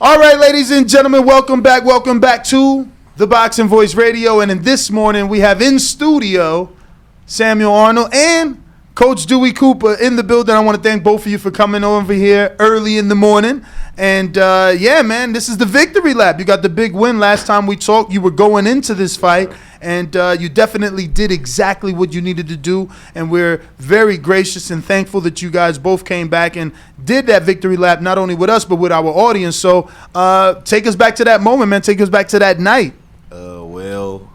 All right, ladies and gentlemen, welcome back to the Boxing Voice Radio. And in this morning, we have in studio Samuel Arnold and Coach Dewey Cooper in the building. I want to thank both of you for coming over here early in the morning. And yeah, man, this is the victory lap. You got the big win. Last time we talked, you were going into this fight, and you definitely did exactly what you needed to do. And we're very gracious and thankful that you guys both came back and did that victory lap, not only with us, but with our audience. So take us back to that moment, man. Take us back to that night. Well,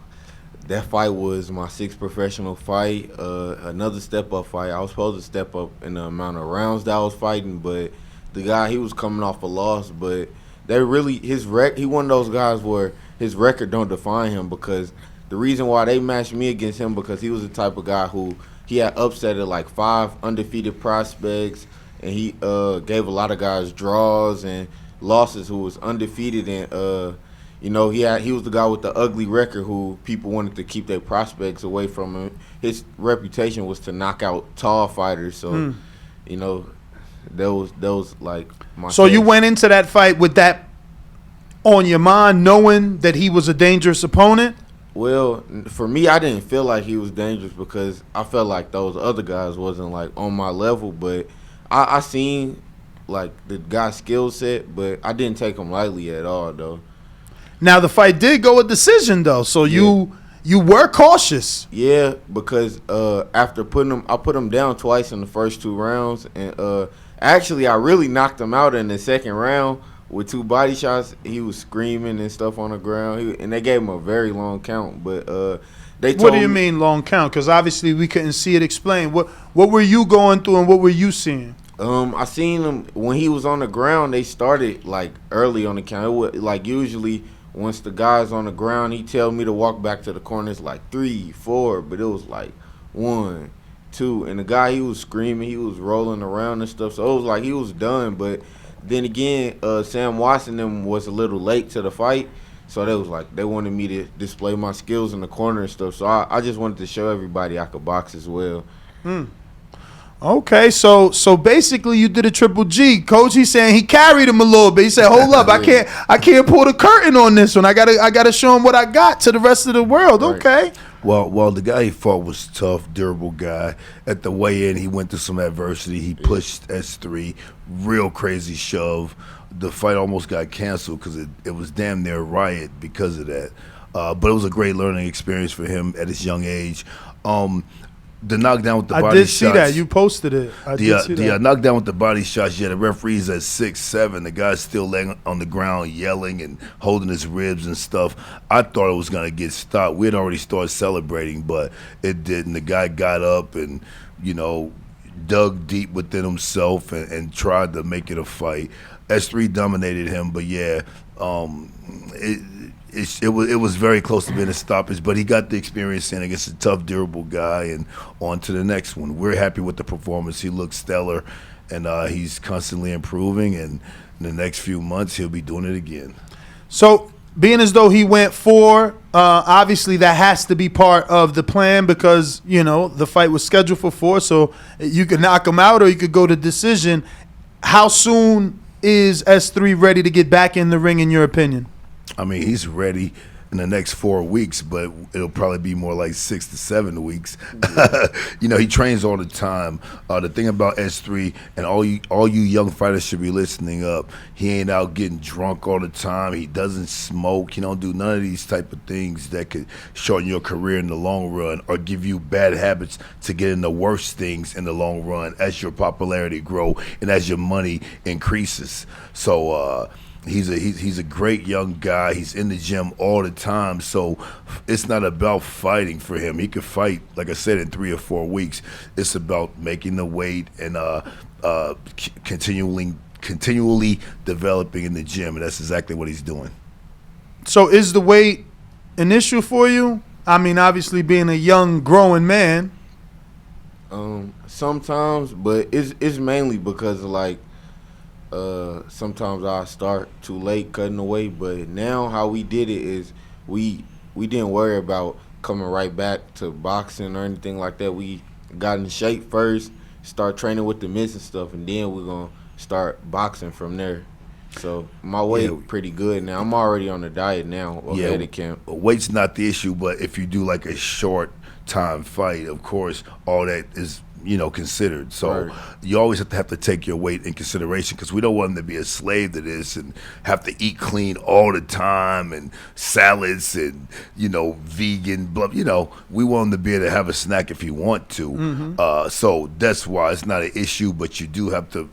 that fight was my sixth professional fight, another step-up fight. I was supposed to step up in the amount of rounds that I was fighting, but the guy, he was coming off a loss. But they really, he one of those guys where his record don't define him, because the reason why they matched me against him, because he was the type of guy who he had upset like 5 undefeated prospects, and he gave a lot of guys draws and losses who was undefeated, and you know, he was the guy with the ugly record who people wanted to keep their prospects away from him. His reputation was to knock out tall fighters. So, you know, those like my. So you went into that fight with that on your mind, knowing that he was a dangerous opponent? Well, for me, I didn't feel like he was dangerous, because I felt like those other guys wasn't like on my level. But I seen like the guy's skill set, but I didn't take him lightly at all, though. Now, the fight did go a decision, though, so you were cautious. Yeah, because after I put him down twice in the first 2 rounds, and actually I really knocked him out in the second round with 2 body shots. He was screaming and stuff on the ground, and they gave him a very long count. But they told What do you mean long count? Because obviously we couldn't see it. Explain. What were you going through and what were you seeing? I seen him when he was on the ground. They started like early on the count. It was, like, usually once the guy's on the ground, he tell me to walk back to the corners like 3, 4, but it was like 1, 2, and the guy, he was screaming, he was rolling around and stuff, so it was like he was done. But then again, Sam Watson them was a little late to the fight, so they wanted me to display my skills in the corner and stuff. So I just wanted to show everybody I could box as well. Okay, so basically you did a triple G. Coach, he's saying he carried him a little bit. He said, "Hold up, I can't pull the curtain on this one. I gotta show him what I got to the rest of the world." Right. Okay. Well, the guy he fought was tough, durable guy. At the weigh-in, he went through some adversity. He pushed S3, real crazy shove. The fight almost got canceled because it was damn near a riot because of that. But it was a great learning experience for him at his young age. The knockdown with the body shots. I did see that. You posted it. The knockdown with the body shots, yeah, the referee's at 6, 7. The guy's still laying on the ground yelling and holding his ribs and stuff. I thought it was going to get stopped. We had already started celebrating, but it didn't. The guy got up and, you know, dug deep within himself and tried to make it a fight. S3 dominated him, but yeah, it was very close to being a stoppage, but he got the experience in against a tough, durable guy, and on to the next one. We're happy with the performance. He looks stellar, and he's constantly improving, and in the next few months he'll be doing it again. So, being as though he went 4, obviously that has to be part of the plan, because, you know, the fight was scheduled for 4, so you could knock him out or you could go to decision. How soon is S3 ready to get back in the ring, in your opinion? I mean, he's ready in the next 4 weeks, but it'll probably be more like 6 to 7 weeks. You know, he trains all the time. The thing about S3, and all you young fighters should be listening up, he ain't out getting drunk all the time. He doesn't smoke. He don't do none of these type of things that could shorten your career in the long run or give you bad habits to get in the worst things in the long run as your popularity grow and as your money increases. So he's a great young guy. He's in the gym all the time, so it's not about fighting for him. He could fight, like I said, in 3 or 4 weeks. It's about making the weight and continually developing in the gym, and that's exactly what he's doing. So is the weight an issue for you? I mean, obviously being a young, growing man. Sometimes, but it's mainly because of, like, sometimes I start too late cutting away, but now how we did it is we didn't worry about coming right back to boxing or anything like that. We got in shape first, start training with the mitts and stuff, and then we're gonna start boxing from there. So my weight pretty good now. I'm already on the diet now ahead of camp. Weight's not the issue, but if you do like a short time fight, of course, all that is considered. So you always have to take your weight in consideration because we don't want them to be a slave to this and have to eat clean all the time and salads and vegan blah. We want them to be able to have a snack if you want to. So that's why it's not an issue, but you do have to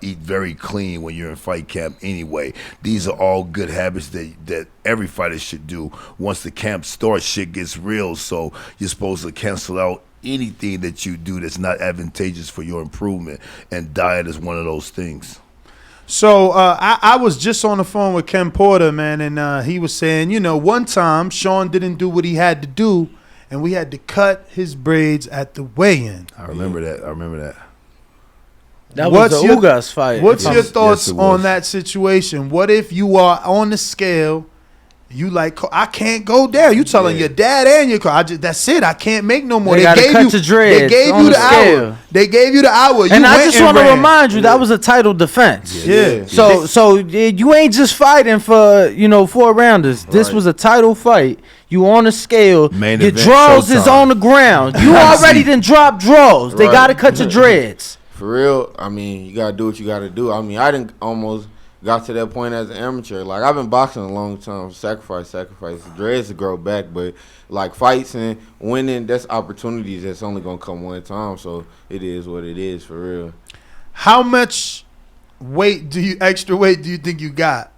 eat very clean when you're in fight camp anyway. These are all good habits that every fighter should do. Once the camp starts, shit gets real, so you're supposed to cancel out anything that you do that's not advantageous for your improvement, and diet is one of those things. So I was just on the phone with Ken Porter, man, and he was saying, one time Sean didn't do what he had to do, and we had to cut his braids at the weigh-in. I remember that. That was the Ugas fight. What's your thoughts on that situation? What if you are on the scale, you like, I can't go there. You telling your dad and your car, that's it. I can't make no more. They gave you the hour. They gave you the hour. And I just want to remind you, that was a title defense. Yeah. So you ain't just fighting for 4 rounders. This was a title fight. You on the scale. Your draws is on the ground. You already done dropped draws. They got to cut your dreads. For real, I mean, you gotta do what you gotta do. I mean, I didn't almost got to that point as an amateur. Like, I've been boxing a long time. Sacrifice. Dreads to grow back, but like fights and winning, that's opportunities that's only gonna come one time. So it is what it is, for real. How much extra weight do you think you got?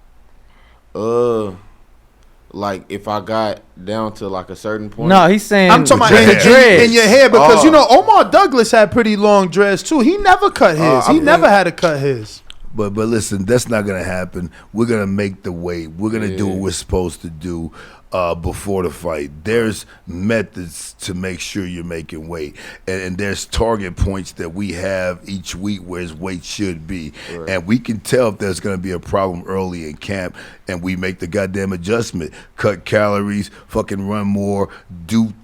Like, if I got down to like a certain point. No, he's saying I'm talking about in your hair, because Omar Douglas had pretty long dreads too. He never cut his. He never had to cut his. But listen, that's not gonna happen. We're gonna make the weight. We're gonna do what we're supposed to do before the fight. There's methods to make sure you're making weight, and there's target points that we have each week where his weight should be, and we can tell if there's gonna be a problem early in camp, and we make the goddamn adjustment. Cut calories, fucking run more, do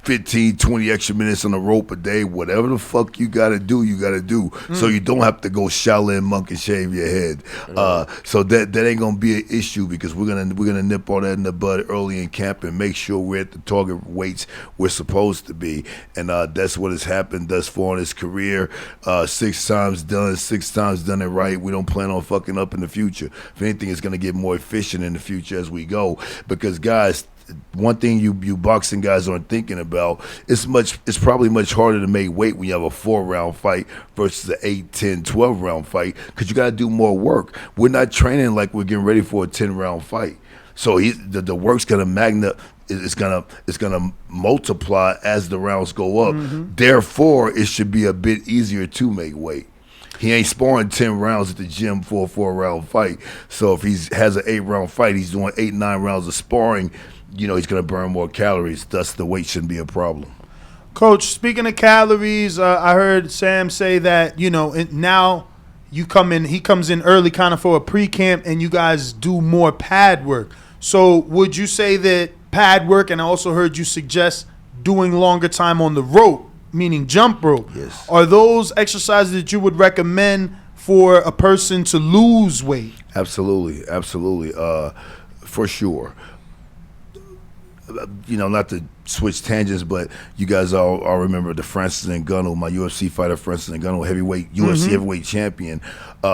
15, 20 extra minutes on the rope a day, whatever the fuck you gotta do, so you don't have to go Shaolin monk and shave your head. So that ain't gonna be an issue, because we're gonna nip all that in the bud early in camp and make sure we're at the target weights we're supposed to be. And that's what has happened thus far in his career. 6 times done it right. We don't plan on fucking up in the future. If anything, it's gonna get more efficient in the future as we go, because guys, one thing you boxing guys aren't thinking about, it's probably much harder to make weight when you have a 4-round fight versus an 8, 10, 12-round fight, because you got to do more work. We're not training like we're getting ready for a 10-round fight. So the work's gonna it's gonna multiply as the rounds go up. Therefore, it should be a bit easier to make weight. He ain't sparring 10 rounds at the gym for a 4-round fight. So if he has an 8-round fight, he's doing 8, 9 rounds of sparring. He's going to burn more calories. Thus, the weight shouldn't be a problem. Coach, speaking of calories, I heard Sam say that, now he comes in early kind of for a pre-camp, and you guys do more pad work. So would you say that pad work, and I also heard you suggest doing longer time on the rope, meaning jump rope. Yes. Are those exercises that you would recommend for a person to lose weight? Absolutely. For sure. Not to switch tangents, but you guys all remember the Francis Ngannou, my UFC fighter, Francis Ngannou, UFC heavyweight champion.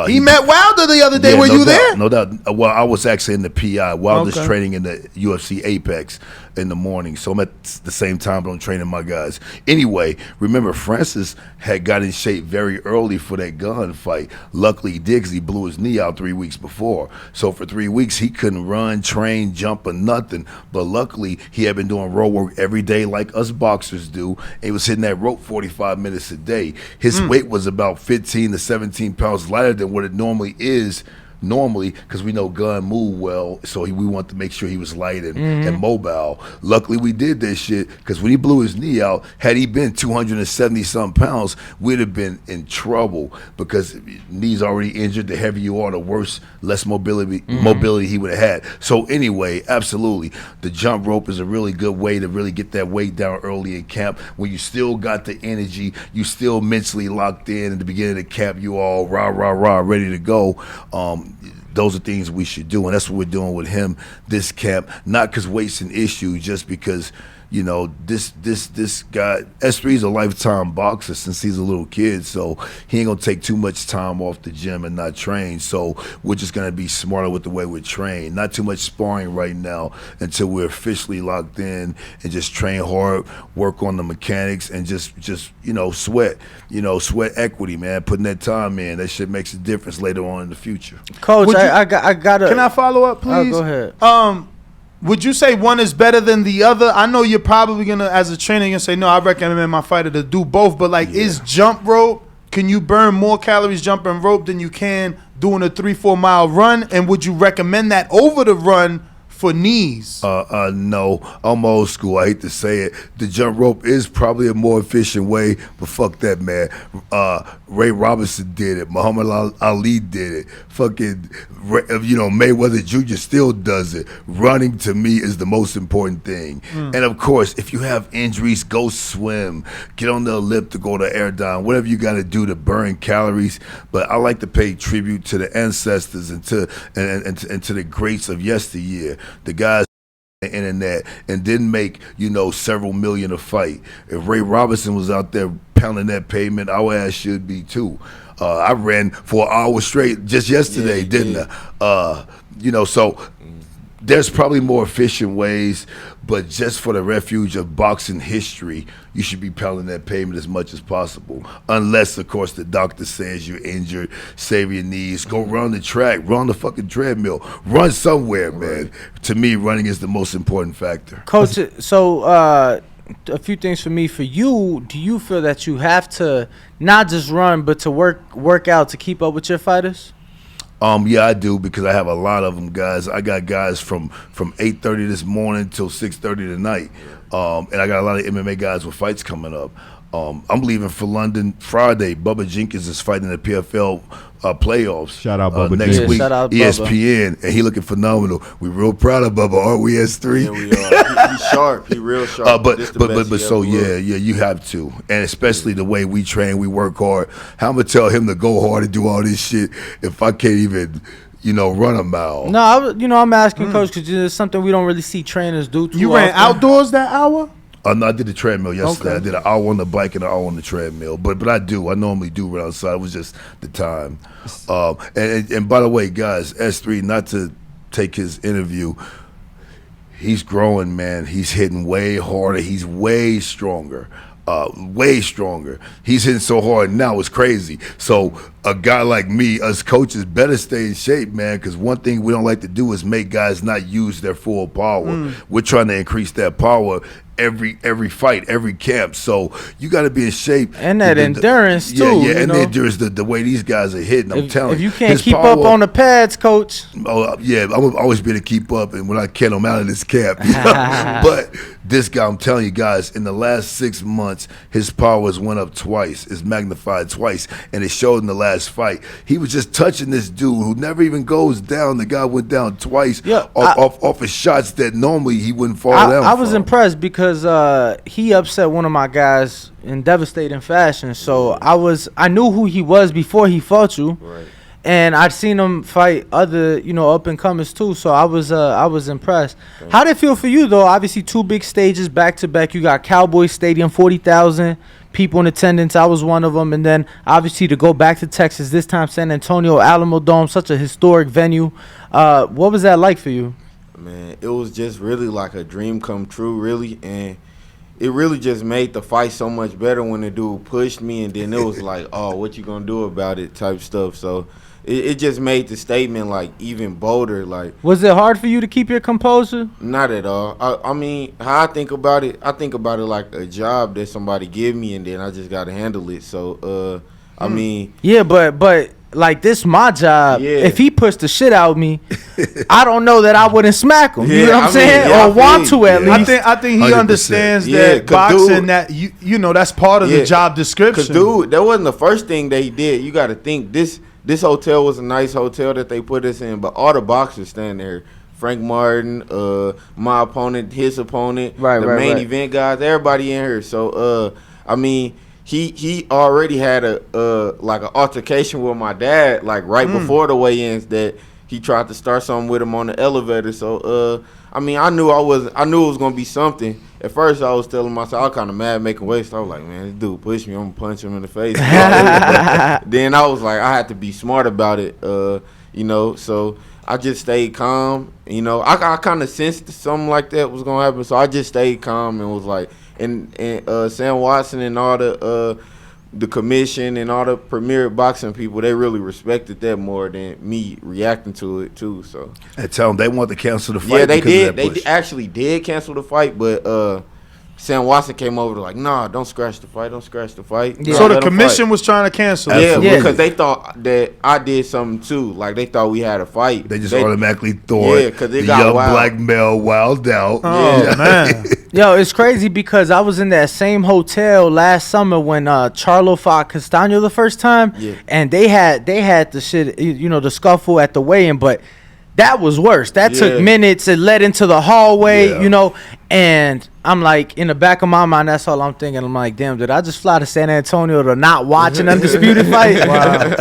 He met Wilder the other day. Were you there? No doubt. Well, I was actually in the PI. Wilder's training in the UFC Apex in the morning, so I'm at the same time, but I'm training my guys. Anyway, remember, Francis had got in shape very early for that gun fight. Luckily, he did, because he blew his knee out 3 weeks before. So for 3 weeks, he couldn't run, train, jump, or nothing. But luckily, he had been doing road work every day like us boxers do, and he was hitting that rope 45 minutes a day. His weight was about 15 to 17 pounds lighter than what it normally is, because we know Gun move well, so we want to make sure he was light and mobile. Luckily, we did this shit, because when he blew his knee out, had he been 270-something pounds, we'd have been in trouble, because knee's already injured. The heavier you are, the worse, less mobility he would have had. So anyway, absolutely, the jump rope is a really good way to really get that weight down early in camp, when you still got the energy, you still mentally locked in. At the beginning of the camp, you all rah, ready to go. those are things we should do, and that's what we're doing with him this camp. Not because weight's an issue, just because this guy S3's a lifetime boxer since he's a little kid, so he ain't gonna take too much time off the gym and not train. So we're just gonna be smarter with the way we train. Not too much sparring right now until we're officially locked in, and just train hard, work on the mechanics, and just sweat equity, man. Putting that time in, that shit makes a difference later on in the future. Coach, I gotta. Can I follow up, please? Oh, go ahead. Would you say one is better than the other? I know you're probably gonna, as a trainer, you're gonna say, no, I recommend my fighter to do both. But is jump rope? Can you burn more calories jumping rope than you can doing a 3-4 mile run? And would you recommend that over the run for knees? No, I'm old school. I hate to say it. The jump rope is probably a more efficient way, but fuck that, man. Ray Robinson did it. Muhammad Ali did it. Fucking, Mayweather Jr. still does it. Running to me is the most important thing. And of course, if you have injuries, go swim. Get on the elliptical, go to air down, whatever you got to do to burn calories. But I like to pay tribute to the ancestors and to the greats of yesteryear. The guys on the internet and didn't make, several million a fight. If Ray Robinson was out there pounding that pavement, our ass should be too. I ran for an hour straight just yesterday, didn't I? So there's probably more efficient ways, but just for the refuge of boxing history, you should be pounding that pavement as much as possible. Unless, of course, the doctor says you're injured, save your knees, go run the track, run the fucking treadmill, run somewhere, man. To me, running is the most important factor. Coach, so a few things for me. For you, do you feel that you have to not just run, but to work out to keep up with your fighters? Yeah, I do, because I have a lot of them, guys. I got guys from 8:30 this morning till 6:30 tonight, and I got a lot of MMA guys with fights coming up. I'm leaving for London Friday. Bubba Jenkins is fighting the PFL playoffs. Shout out Bubba next Jenkins. week. Shout out ESPN, and he looking phenomenal. We real proud of Bubba, aren't we? S3. Yeah, we are. He's sharp. He real sharp. But you have to, and especially the way we train, we work hard. How I'm gonna tell him to go hard and do all this shit if I can't even, run a mile? No, I'm asking Coach because it's something we don't really see trainers do too You ran often. outdoors that hour? No, I did the treadmill yesterday. Okay. I did an hour on the bike and an hour on the treadmill. But I normally do run outside. It was just the time. And by the way, guys, S3, not to take his interview, he's growing, man. He's hitting way harder. He's way stronger. Way stronger. He's hitting so hard now, it's crazy. So a guy like me, us coaches, better stay in shape, man, because one thing we don't like to do is make guys not use their full power. We're trying to increase that power every fight, every camp. So you got to be in shape. And that endurance, too. Yeah, and the endurance, the way these guys are hitting, I'm telling you. If you can't keep up on the pads, Coach. Oh, yeah, I'm going to always be able to keep up, and when I can, I'm out of this camp. But this guy, I'm telling you guys, in the last 6 months, his powers went up twice. It's magnified twice, and it showed in the last fight. He was just touching this dude who never even goes down. The guy went down twice off of shots that normally he wouldn't fall down I was from. impressed because he upset one of my guys in devastating fashion. So I knew who he was before he fought you. Right. And I'd seen him fight other, up and comers too. So I was impressed. How did it feel for you though? Obviously 2 big stages back to back. You got Cowboy Stadium, 40,000 people in attendance. I was one of them. And then obviously to go back to Texas, this time San Antonio, Alamo Dome, such a historic venue. What was that like for you? Man, it was just really like a dream come true, really, and it really just made the fight so much better when the dude pushed me, and then it was like, oh, what you gonna do about it type stuff. So it just made the statement like even bolder. Like, was it hard for you to keep your composure? Not at all. I mean, how I think about it like a job that somebody give me, and then I just gotta handle it. So I mean, yeah, but like this my job. Yeah. If he pushed the shit out of me, I don't know that I wouldn't smack him. You know what I'm saying? Yeah, or want to at least. I think he 100%. understands Yeah, that 'cause boxing, dude, that that's part of the job description. Cause dude, that wasn't the first thing they did. You got to think this hotel was a nice hotel that they put us in, but all the boxers stand there. Frank Martin, my opponent, his opponent, the main event guys, everybody in here. So I mean, he already had a like an altercation with my dad like right before the weigh-ins that he tried to start something with him on the elevator. So I mean, I knew it was gonna be something. At first, I was telling myself, I was kind of mad making weight. So I was like, man, this dude pushed me. I'm gonna punch him in the face. Then I was like, I had to be smart about it. You know, so I just stayed calm. You know, I kind of sensed something like that was gonna happen. So I just stayed calm and was like, and Sam Watson and all the commission and all the premier boxing people, they really respected that more than me reacting to it too. So and tell them they want to cancel the fight. Yeah, they did. They actually did cancel the fight, but Sam Watson came over to like, nah, don't scratch the fight. Don't scratch the fight. Yeah. So the commission was trying to cancel it. Yeah, because they thought that I did something too. Like they thought we had a fight. They just automatically thought because the it got young wild. black male wild out. Oh man. Yo, it's crazy because I was in that same hotel last summer when Charlo fought Castaño the first time, and they had the shit, you know, the scuffle at the weigh-in, but that was worse. That took minutes. It led into the hallway, you know, and I'm like, in the back of my mind, that's all I'm thinking. I'm like, damn, did I just fly to San Antonio to not watch an undisputed fight? Wow.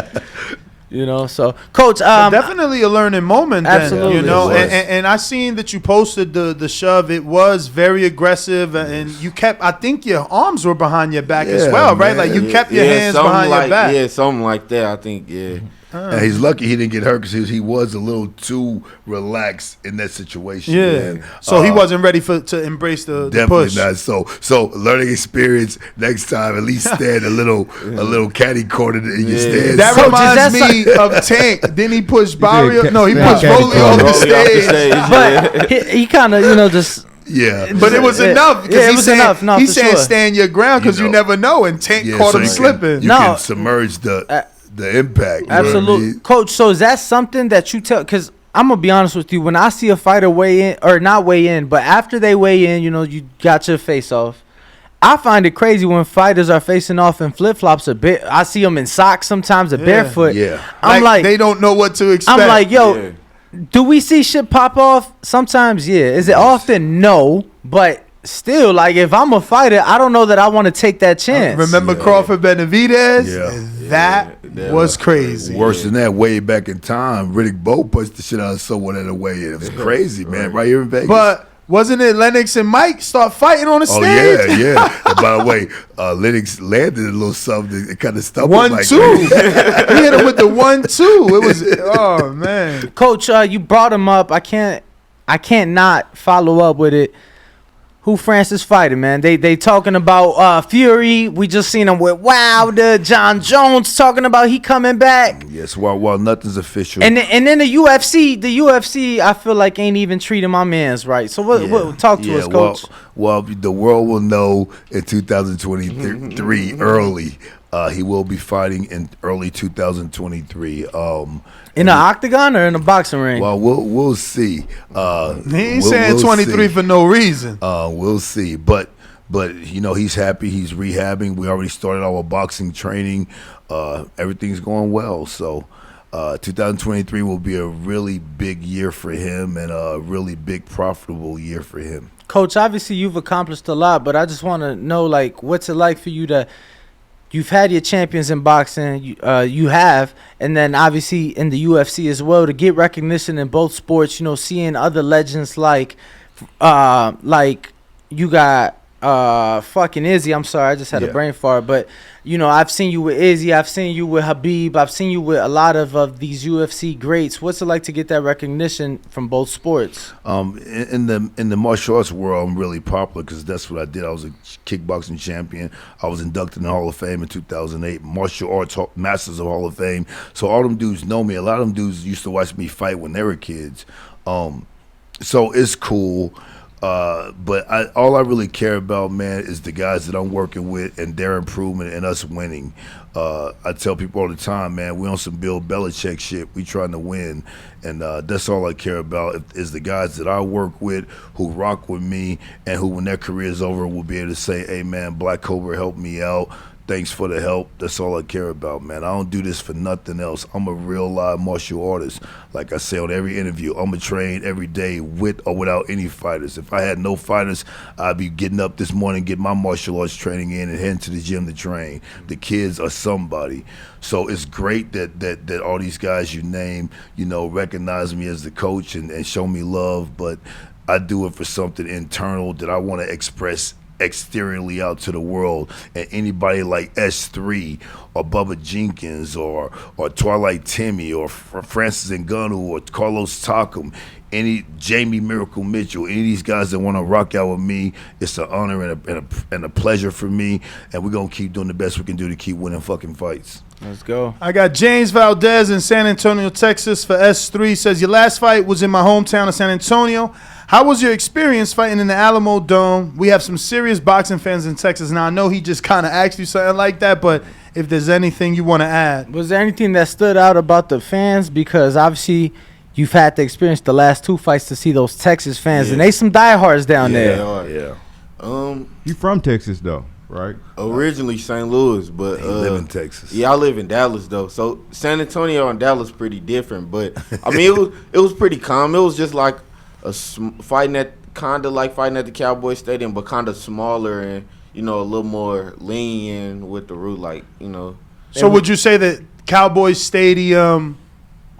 You know, so Coach, definitely a learning moment. Absolutely, then, you know, and I seen that you posted the shove. It was very aggressive, and you kept. I think your arms were behind your back as well, right? Like you kept your hands behind your back. Yeah, something like that. I think. Yeah. And he's lucky he didn't get hurt because he was a little too relaxed in that situation. Yeah, man. So he wasn't ready to embrace the push. Definitely not. So learning experience next time. At least stand a little caddy corner in your stance. That reminds me of Tank. Didn't he push Barrio? No, he pushed Rolly off the stage. But he kind of, you know, just. Yeah, but it was enough because it was enough. No, he said stand your ground because you never know, and Tank caught him slipping. You can submerge the impact. Absolutely. Coach, so is that something that you tell? Because I'm going to be honest with you. When I see a fighter weigh in, or not weigh in, but after they weigh in, you know, you got your face off. I find it crazy when fighters are facing off in flip-flops a bit. I see them in socks sometimes, barefoot. Yeah. I'm like, they don't know what to expect. I'm like, yo, do we see shit pop off? Sometimes, yeah. Is it often? No. But still, like, if I'm a fighter, I don't know that I want to take that chance. Remember Crawford Benavidez? Yeah. That was crazy. Worse than that, way back in time, Riddick Bowe punched the shit out of someone at a weigh-in. It was crazy, man, right here in Vegas. But wasn't it Lennox and Mike start fighting on the stage? Oh, yeah. And by the way, Lennox landed a little something. It kind of stumbled. 1-2. He hit him with the 1-2. It was, oh, man. Coach, you brought him up. I can't not follow up with it. Who Francis fighting, man? They talking about Fury. We just seen him with Wilder. John Jones talking about he coming back. Yes, while nothing's official. And then the UFC, I feel like ain't even treating my mans right. So what talk to us, Coach. Well, the world will know in 2023 early. He will be fighting in early 2023. In the octagon or in the boxing ring? Well, we'll see. He ain't saying 23 for no reason. We'll see. But you know, he's happy. He's rehabbing. We already started our boxing training. Everything's going well. So 2023 will be a really big year for him and a really big profitable year for him. Coach, obviously you've accomplished a lot, but I just want to know, like, what's it like for you to – you've had your champions in boxing, you have, and then obviously in the UFC as well, to get recognition in both sports, you know, seeing other legends like you got fucking Izzy. I'm sorry, I just had a brain fart, but you know, I've seen you with Izzy, I've seen you with Habib, I've seen you with a lot of these UFC greats. What's it like to get that recognition from both sports? In the martial arts world, I'm really popular because that's what I did. I was a kickboxing champion. I was inducted in the Hall of Fame in 2008. Martial Arts Masters of Hall of Fame. So all them dudes know me. A lot of them dudes used to watch me fight when they were kids. So it's cool. But all I really care about, man, is the guys that I'm working with and their improvement and us winning. I tell people all the time, man, we on some Bill Belichick shit. We trying to win, and that's all I care about is the guys that I work with who rock with me and who, when their career is over, will be able to say, hey, man, Black Cobra helped me out. Thanks for the help. That's all I care about, man. I don't do this for nothing else. I'm a real live martial artist. Like I say on every interview, I'm going to train every day with or without any fighters. If I had no fighters, I'd be getting up this morning, get my martial arts training in, and heading to the gym to train. The kids are somebody. So it's great that all these guys you name, recognize me as the coach and show me love. But I do it for something internal that I want to express exteriorly out to the world. And anybody like S3 or Bubba Jenkins or Twilight Timmy or Francis Ngannou or Carlos Takam, any Jamie Miracle Mitchell, any of these guys that want to rock out with me, it's an honor and a pleasure for me. And we're going to keep doing the best we can do to keep winning fucking fights. Let's go. I got James Valdez in San Antonio, Texas for S3. Says, your last fight was in my hometown of San Antonio. How was your experience fighting in the Alamo Dome? We have some serious boxing fans in Texas. Now, I know he just kind of asked you something like that, but if there's anything you want to add. Was there anything that stood out about the fans? Because obviously you've had to experience the last 2 fights to see those Texas fans, and they some diehards down there. Yeah. You from Texas, though, right? Originally St. Louis, but You live in Texas. Yeah, I live in Dallas though. So San Antonio and Dallas pretty different, but I mean it was pretty calm. It was just like fighting at the Cowboy Stadium, but kind of smaller and a little more lenient with the route, So would you say that Cowboy Stadium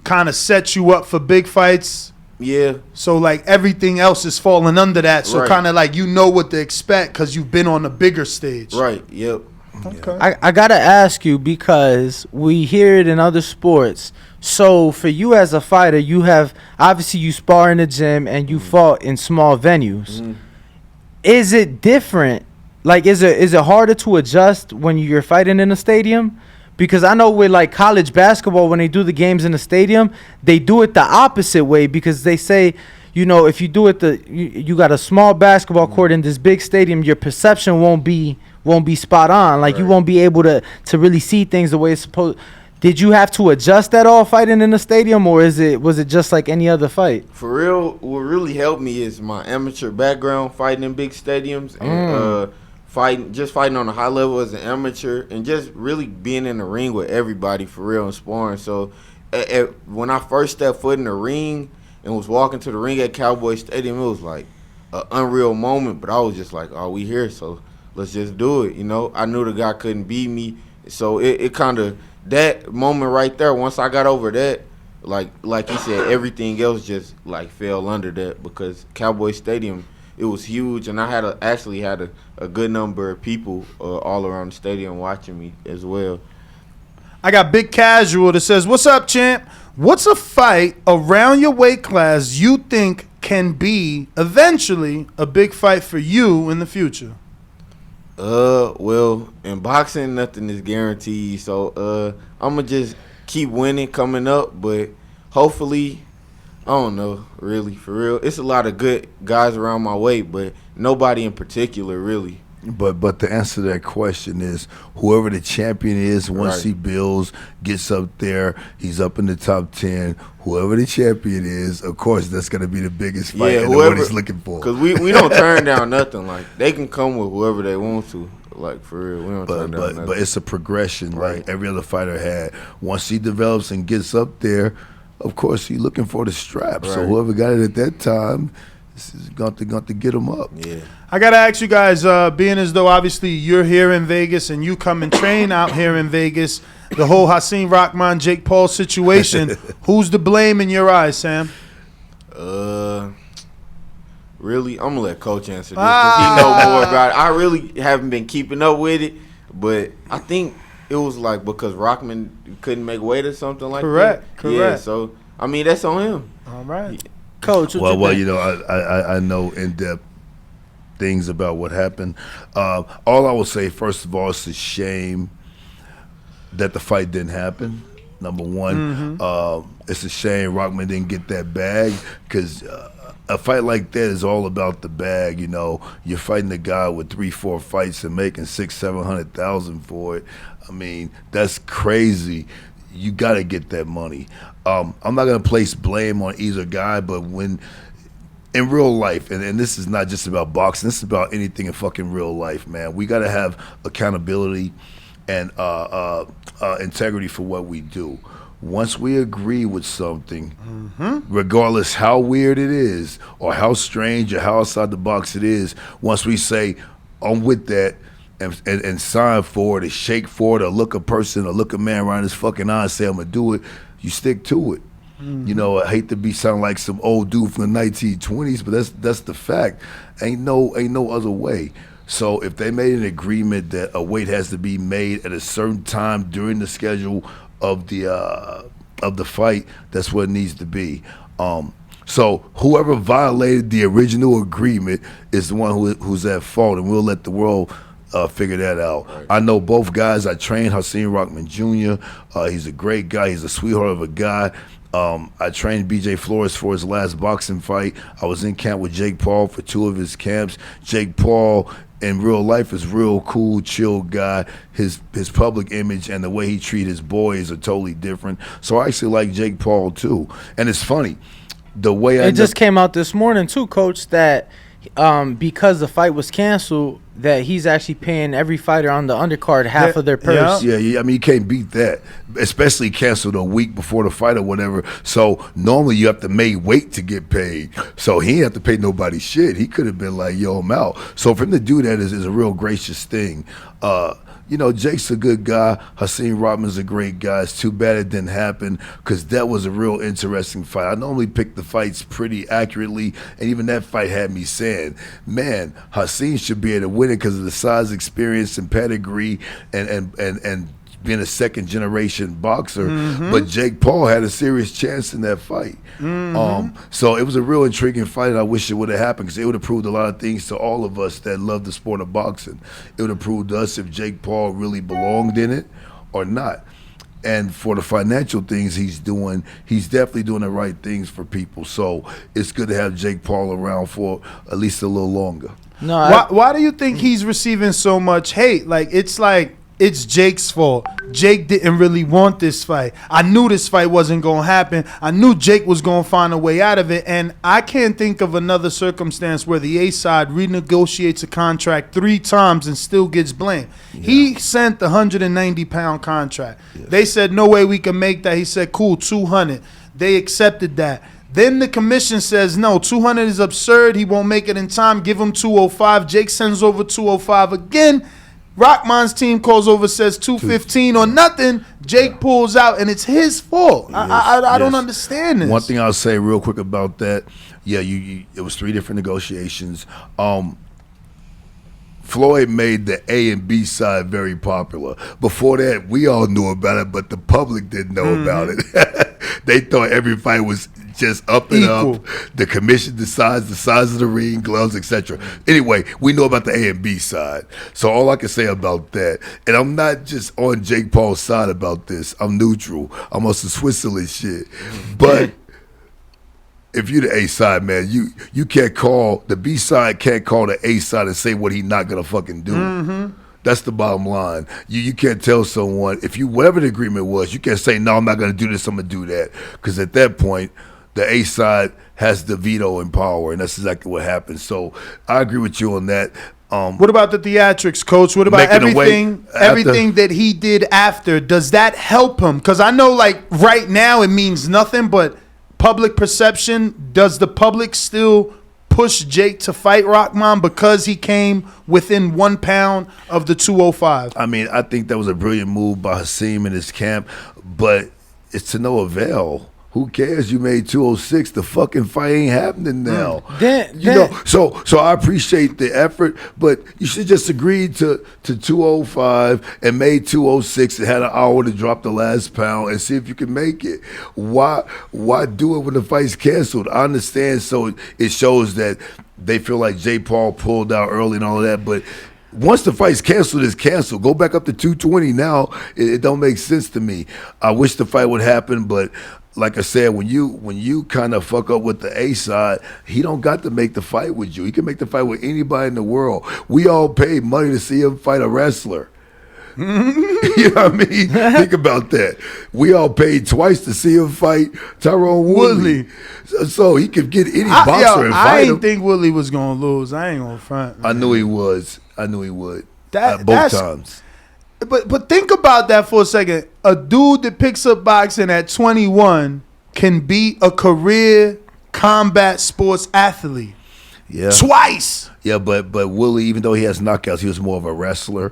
kind of sets you up for big fights? Yeah. So everything else is falling under that. So Right. kind of what to expect because you've been on the bigger stage. Right. Yep. Okay. I gotta ask you, because we hear it in other sports. So for you as a fighter, you have obviously you spar in the gym and you fought in small venues. Is it different? Is it harder to adjust when you're fighting in a stadium? Because I know with college basketball, when they do the games in the stadium, they do it the opposite way, because they say, if you do it you got a small basketball court in this big stadium, your perception won't be spot on. Right. You won't be able to really see things the way it's supposed. Did you have to adjust at all fighting in the stadium, or was it just like any other fight? For real, what really helped me is my amateur background, fighting in big stadiums and fighting on a high level as an amateur, and just really being in the ring with everybody for real and sparring. So when I first stepped foot in the ring and was walking to the ring at Cowboy Stadium, it was like an unreal moment. But I was just like, "Oh, we here, so let's just do it." I knew the guy couldn't beat me, so it kind of, that moment right there. Once I got over that, like you said, everything else just fell under that, because Cowboy Stadium, it was huge, and I actually had a good number of people all around the stadium watching me as well. I got Big Casual that says, "What's up, champ? What's a fight around your weight class you think can be eventually a big fight for you in the future?" Well, in boxing, nothing is guaranteed, so I'm gonna just keep winning coming up, but hopefully, I don't know, really, for real. It's a lot of good guys around my weight, but nobody in particular, really. But the answer to that question is, whoever the champion is, once he builds, gets up there, he's up in the top 10. Whoever the champion is, of course, that's going to be the biggest fight and what he's looking for. Because we don't turn down nothing. They can come with whoever they want to. For real, we don't turn down nothing. But it's a progression, Right. like every other fighter had. Once he develops and gets up there, of course, he's looking for the strap. Right. So whoever got it at that time is going to get him up. Yeah. I got to ask you guys, being as though obviously you're here in Vegas and you come and train out here in Vegas, the whole Hasim, Rahman, Jake Paul situation, who's to blame in your eyes, Sam? Really, I'm going to let Coach answer this, because he know more about it. I really haven't been keeping up with it, but I think it was because Rahman couldn't make weight or something like that. Correct. Yeah, so, I mean, that's on him. All right. Coach, Well, I know in-depth things about what happened. All I will say, first of all, it's a shame that the fight didn't happen. Number one, it's a shame Rahman didn't get that bag, because a fight like that is all about the bag. You're fighting a guy with 3-4 fights and making $600,000-$700,000 for it. I mean, that's crazy. You got to get that money. I'm not going to place blame on either guy, but when in real life, and this is not just about boxing, this is about anything in fucking real life, man. We got to have accountability. and integrity for what we do. Once we agree with something, regardless how weird it is or how strange or how outside the box it is, once we say, I'm with that, and sign for it or shake for it or look a person or look a man around his fucking eye and say, I'm going to do it, you stick to it. You know, I hate to sound like some old dude from the 1920s, but that's the fact. Ain't no other way. So if they made an agreement that a weight has to be made at a certain time during the schedule of the fight, that's what it needs to be. So whoever violated the original agreement is the one who's at fault, and we'll let the world figure that out. Right. I know both guys. I trained Hasim Rahman Jr. He's a great guy. He's a sweetheart of a guy. I trained BJ Flores for his last boxing fight. I was in camp with Jake Paul for 2 of his camps. Jake Paul in real life is real cool, chill guy. His public image and the way he treats his boys are totally different. So I actually like Jake Paul too. And it's funny, the way it just came out this morning too, Coach, that because the fight was canceled, that he's actually paying every fighter on the undercard half of their purse. Yeah. I mean, you can't beat that, especially canceled a week before the fight or whatever. So normally you have to make weight to get paid. So he didn't have to pay nobody shit. He could have been like, yo, I'm out. So for him to do that is a real gracious thing. You know, Jake's a good guy. Hasim Rahman's a great guy. It's too bad it didn't happen because that was a real interesting fight. I normally pick the fights pretty accurately, and even that fight had me saying, man, Hasim should be able to win it because of the size, experience, and pedigree and being a second-generation boxer. But Jake Paul had a serious chance in that fight. So it was a real intriguing fight, and I wish it would have happened because it would have proved a lot of things to all of us that love the sport of boxing. It would have proved to us if Jake Paul really belonged in it or not. And for the financial things he's doing, he's definitely doing the right things for people. So it's good to have Jake Paul around for at least a little longer. No, why do you think he's receiving so much hate? It's Jake's fault. Jake didn't really want this fight. I knew this fight wasn't going to happen. I knew Jake was going to find a way out of it. And I can't think of another circumstance where the A side renegotiates a contract 3 times and still gets blamed. Yeah. He sent the 190-pound contract. Yes. They said, no way we can make that. He said, cool, 200. They accepted that. Then the commission says, no, 200 is absurd. He won't make it in time. Give him 205. Jake sends over 205 again. Rahman's team calls over, says 215 or nothing. Jake pulls out, and it's his fault. Yes, I don't understand this. One thing I'll say real quick about that, it was 3 different negotiations. Floyd made the A and B side very popular. Before that, we all knew about it, but the public didn't know about it. They thought every fight was just up and equal. Up. The commission decides the size of the ring, gloves, etc. Anyway, we know about the A and B side. So all I can say about that, and I'm not just on Jake Paul's side about this. I'm neutral. I'm on some Switzerland shit. But if you're the A side, man, you can't call the B side, can't call the A side and say what he not gonna fucking do. That's the bottom line. You can't tell someone, if you, whatever the agreement was, you can't say, no, I'm not gonna do this, I'm gonna do that. Because at that point, the A side has the veto and power, and that's exactly what happened. So I agree with you on that. What about the theatrics, Coach? What about everything that he did after? Does that help him? Because I know, right now it means nothing, but public perception, does the public still push Jake to fight Rahman because he came within 1 pound of the 205? I mean, I think that was a brilliant move by Hasim and his camp, but it's to no avail. Who cares? You made 206. The fucking fight ain't happening now. So I appreciate the effort, but you should just agree to 205 and made 206 and had an hour to drop the last pound and see if you can make it. Why do it when the fight's canceled? I understand. So it shows that they feel like Jake Paul pulled out early and all of that, but once the fight's canceled, it's canceled. Go back up to 220 now. It don't make sense to me. I wish the fight would happen, but like I said, when you kind of fuck up with the A side, he don't got to make the fight with you. He can make the fight with anybody in the world. We all paid money to see him fight a wrestler. You know what I mean? Think about that. We all paid twice to see him fight Tyrone Woodley. So he could get any boxer and fight him. I didn't think Woodley was going to lose. I ain't going to front. Man. I knew he was. I knew he would. Both times. But think about that for a second. A dude that picks up boxing at 21 can beat a career combat sports athlete. Yeah. Twice. Yeah, but Willie, even though he has knockouts, he was more of a wrestler.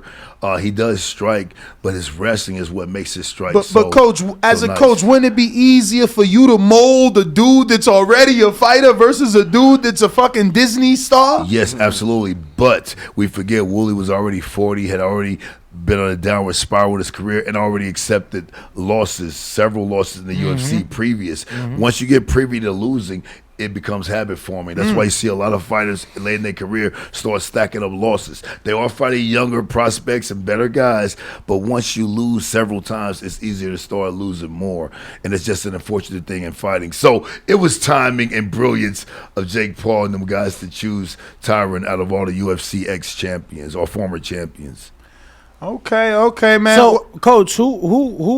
He does strike, but his wrestling is what makes his strike. But coach, as a coach, wouldn't it be easier for you to mold a dude that's already a fighter versus a dude that's a fucking Disney star? Yes, absolutely. But we forget Willie was already 40, had already been on a downward spiral with his career, and already accepted losses, several losses in the UFC previous. Once you get privy to losing, it becomes habit forming. That's why you see a lot of fighters late in their career start stacking up losses. They are fighting younger prospects and better guys, but once you lose several times, it's easier to start losing more. And it's just an unfortunate thing in fighting. So it was timing and brilliance of Jake Paul and them guys to choose Tyron out of all the UFC ex-champions or former champions. Okay, man. So, Coach, who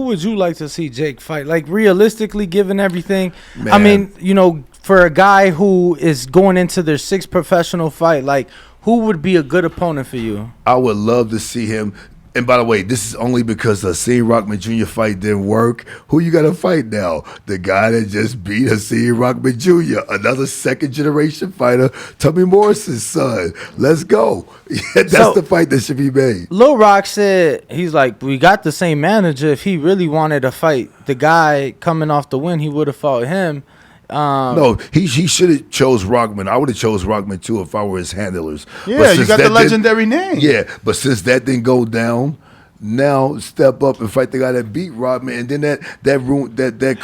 would you like to see Jake fight? Like, realistically, given everything, Man. I mean, you know, for a guy who is going into their 6th professional fight, like, who would be a good opponent for you? I would love to see him. And by the way, this is only because the Hasim Rahman Jr. fight didn't work. Who you got to fight now? The guy that just beat Hasim Rahman Jr., another 2nd-generation fighter, Tommy Morrison's son. Let's go. That's the fight that should be made. Lil Rock said, he's like, we got the same manager. If he really wanted to fight the guy coming off the win, he would have fought him. No, he should have chose Rahman. I would have chose Rahman too if I were his handlers. Yeah, you got the legendary name. Yeah, but since that didn't go down, now step up and fight the guy that beat Rahman, and then that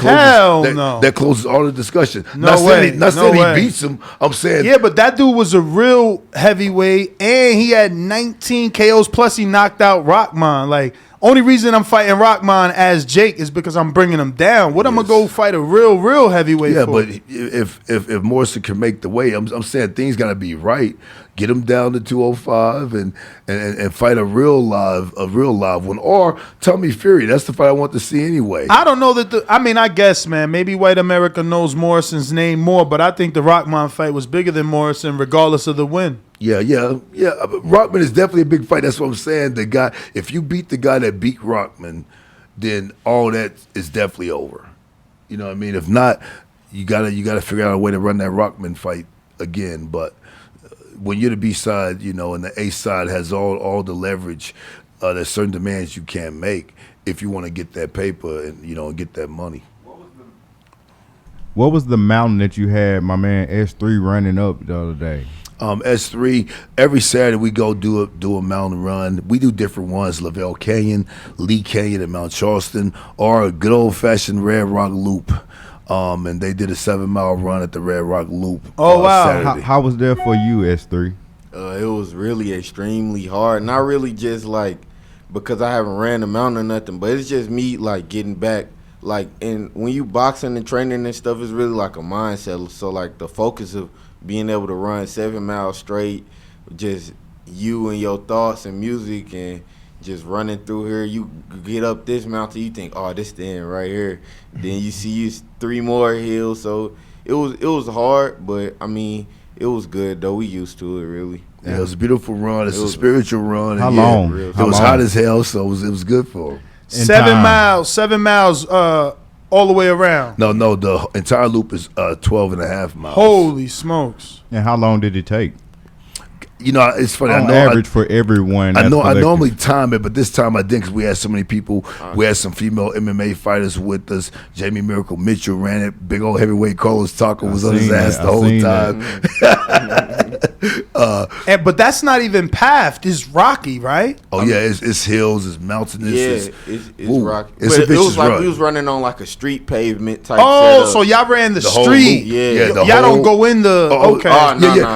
closes all the discussion. Not saying he beats him. I'm saying but that dude was a real heavyweight, and he had 19 KOs plus he knocked out Rahman. Like, only reason I'm fighting Rahman as Jake is because I'm bringing him down. What I'm gonna go fight a real heavyweight for? Yeah, but if Morrison can make the weight, I'm saying things gotta be right. Get him down to 205 and fight a real live one, or Tommy Fury. That's the fight I want to see anyway. I don't know that I guess, man, maybe white America knows Morrison's name more, but I think the Rahman fight was bigger than Morrison, regardless of the win. Yeah. Rahman is definitely a big fight. That's what I'm saying. The guy, if you beat the guy that beat Rahman, then all that is definitely over. You know what I mean? If not, you gotta figure out a way to run that Rahman fight again. But when you're the B side, you know, and the A side has all the leverage, there's certain demands you can't make if you want to get that paper and and get that money. What was the mountain that you had my man S3 running up the other day? S3, every Saturday we go do a mountain run. We do different ones, Lavelle Canyon, Lee Canyon, and Mount Charleston, or a good old-fashioned Red Rock Loop. And they did a 7-mile run at the Red Rock Loop. Oh, wow. Saturday. How was that for you, S3? It was really extremely hard. Not really just like because I haven't ran the mountain or nothing, but it's just me like getting back. Like, and when you boxing and training and stuff, it's really like a mindset. So like the focus of being able to run 7 miles straight, just you and your thoughts and music and just running through here. You get up this mountain, you think, oh, this the end right here. Then you see 3 more hills. So it was hard, but I mean, it was good though. We used to it really. Yeah, it was a beautiful run. It's a spiritual run. How long? It was hot as hell, so it was good for him. 7 miles, all the way around. No, the entire loop is 12 and a half miles. Holy smokes! And how long did it take? You know, it's funny. On average for everyone. I normally time it, but this time I didn't because we had so many people. We had some female MMA fighters with us. Jamie Miracle Mitchell ran it. Big old heavyweight Carlos Taco was on his ass the whole time. But that's not even paved. It's rocky, right? Oh, yeah. It's hills. It's mountainous. Yeah, it's rocky. It's but a vicious it was like run. we was running on like a street pavement type Oh, setup. so y'all ran the whole street. loop. Yeah. Y'all don't go in the... okay.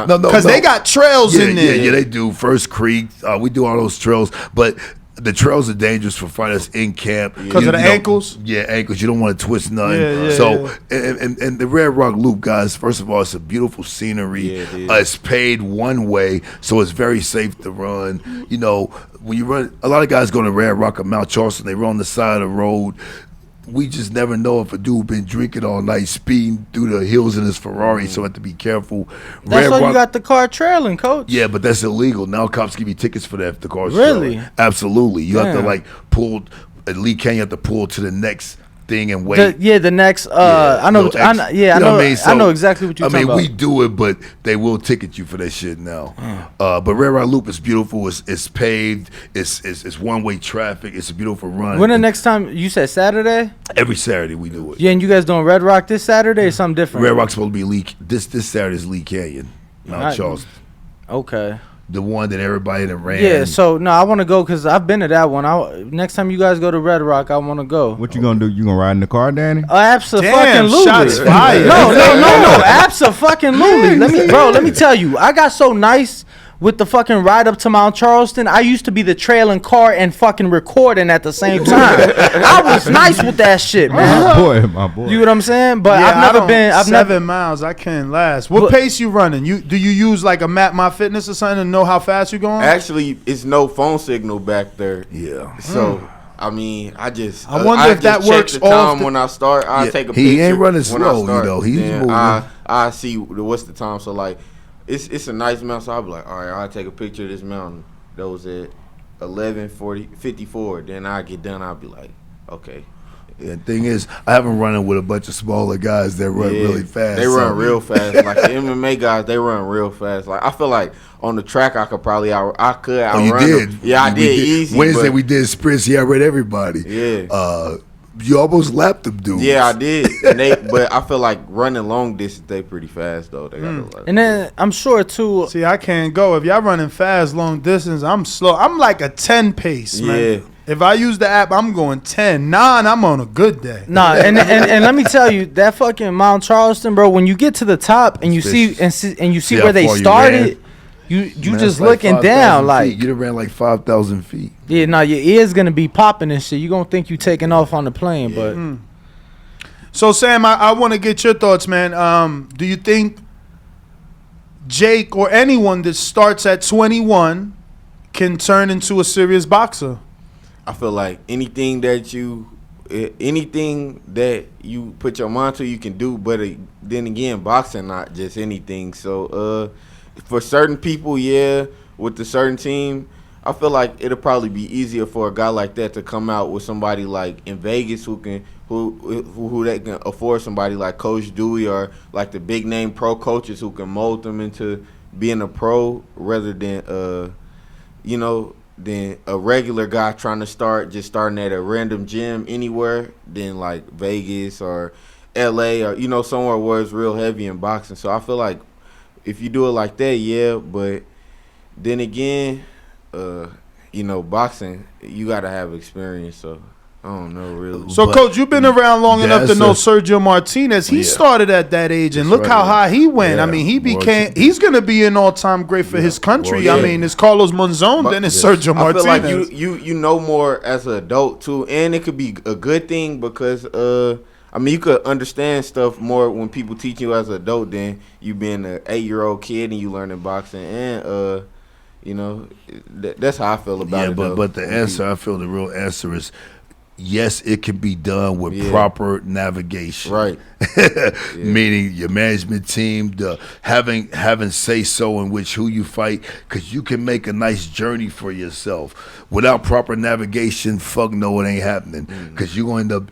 No. Because they got trails in there. Yeah, they do. First Creek, we do all those trails, but the trails are dangerous for fighters in camp because of the ankles. Yeah, ankles. You don't want to twist nothing. And the Red Rock Loop, guys. First of all, it's a beautiful scenery. It's paved one way, so it's very safe to run. You know, when you run, a lot of guys go to Red Rock or Mount Charleston. They run on the side of the road. we just never know if a dude been drinking all night, speeding through the hills in his Ferrari. So I have to be careful. That's why you got the car trailing, coach. Yeah, but that's illegal. Now cops give you tickets for that if the car's really trailing. Absolutely. You have to like pull. At Lee Canyon, you have to pull to the next thing and wait. The next. I know. I know exactly what you're talking about. We do it, but they will ticket you for that shit now. But Red Rock Loop is beautiful. It's paved. It's one way traffic. It's a beautiful run. When the next time you said Saturday? Every Saturday we do it. Yeah, and you guys doing Red Rock this Saturday or something different? Red Rock's supposed to be Lee. This Saturday is Lee Canyon, Mount Charleston. Okay. The one that everybody that ran. Yeah, so no, I want to go because I've been to that one. Next time you guys go to Red Rock, I want to go. What you gonna do? You gonna ride in the car, Danny? Absolutely. Shots fired. No. Absolutely. Let me tell you, I got so nice with the fucking ride up to Mount Charleston. I used to be the trailing car and fucking recording at the same time. I was nice with that shit, man. My boy. You know what I'm saying? But Yeah, I've never been. 7 miles. I can't last. What pace you running? Do you use like a Map My Fitness or something to know how fast you're going? Actually, it's no phone signal back there. Yeah. So I mean, I wonder if that works check the time when I start. I take a picture. He ain't running when I slow, start, you know. He's then moving. I see what's the time. So like, it's a nice mountain. So I'll be like, all right, I'll take a picture of this mountain. That was at 11:54. Then I get done. I'll be like, okay. The thing is, I haven't run with a bunch of smaller guys that run really fast. They run real fast. Like the MMA guys, they run real fast. Like I feel like on the track, I could outrun you did. them. Yeah, I did easy. Wednesday we did sprints. Yeah, I read everybody. Yeah. You almost lapped them dudes. Yeah, I did. But I feel like running long distance, they pretty fast though. They got and then I'm sure too. See, I can't go. If y'all running fast, long distance, I'm slow. I'm like a 10 pace, man. Yeah. If I use the app, I'm going 10. 9, I'm on a good day. Nah, and let me tell you, that fucking Mount Charleston, bro. When you get to the top and you see where they started, you just like looking down like you done ran like 5,000 feet. Yeah, nah, your ears gonna be popping and shit. You gonna think you taking off on the plane, but. So Sam, I want to get your thoughts, man. Do you think Jake or anyone that starts at 21 can turn into a serious boxer? I feel like anything that you put your mind to, you can do. But then again, boxing not just anything. So for certain people, yeah, with the certain team, I feel like it'll probably be easier for a guy like that to come out with somebody like in Vegas who they can afford somebody like Coach Dewey or like the big name pro coaches who can mold them into being a pro rather than than a regular guy trying to starting at a random gym anywhere than like Vegas or LA or somewhere where it's real heavy in boxing. So I feel like if you do it like that, yeah, but then again, boxing, you got to have experience, so I don't know really. So, Coach, you've been around long enough to know Sergio Martinez. He started at that age, and look how high he went. Yeah. I mean, he's going to be an all-time great for his country. I mean, it's Carlos Monzon, then it's Sergio Martinez. I feel like you know more as an adult, too, and it could be a good thing because, you could understand stuff more when people teach you as an adult than you being an 8-year-old kid and you learning boxing. And, that's how I feel about it. But the answer, I feel the real answer is, yes, it can be done with proper navigation. Right. Meaning your management team, having say so in which who you fight, because you can make a nice journey for yourself. Without proper navigation, fuck no, it ain't happening. Because you're going to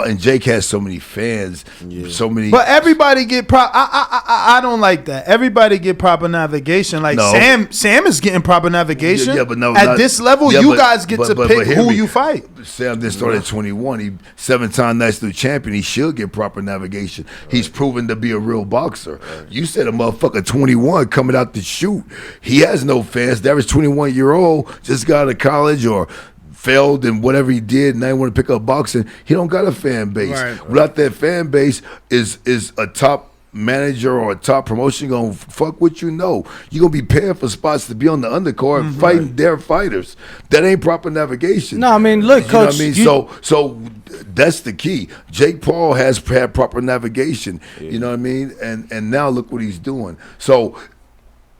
and Jake has so many fans, so many. But everybody get I don't like that. Everybody get proper navigation. Like Sam is getting proper navigation. Yeah, but no, at this level, you guys get to pick who you fight. Sam just started at 21. He 7-time national champion. He should get proper navigation. Right. He's proven to be a real boxer. Right. You said a motherfucker 21 coming out to shoot. He has no fans. The average 21-year-old just got out of college or failed in whatever he did and now he want to pick up boxing. He don't got a fan base. Right. Without that fan base is a top manager or a top promotion gonna fuck what you know. You're gonna be paying for spots to be on the undercard fighting their fighters. That ain't proper navigation. No, I mean, look, you Coach. Know what I mean? So that's the key. Jake Paul has had proper navigation. Yeah. You know what I mean? And now look what he's doing. So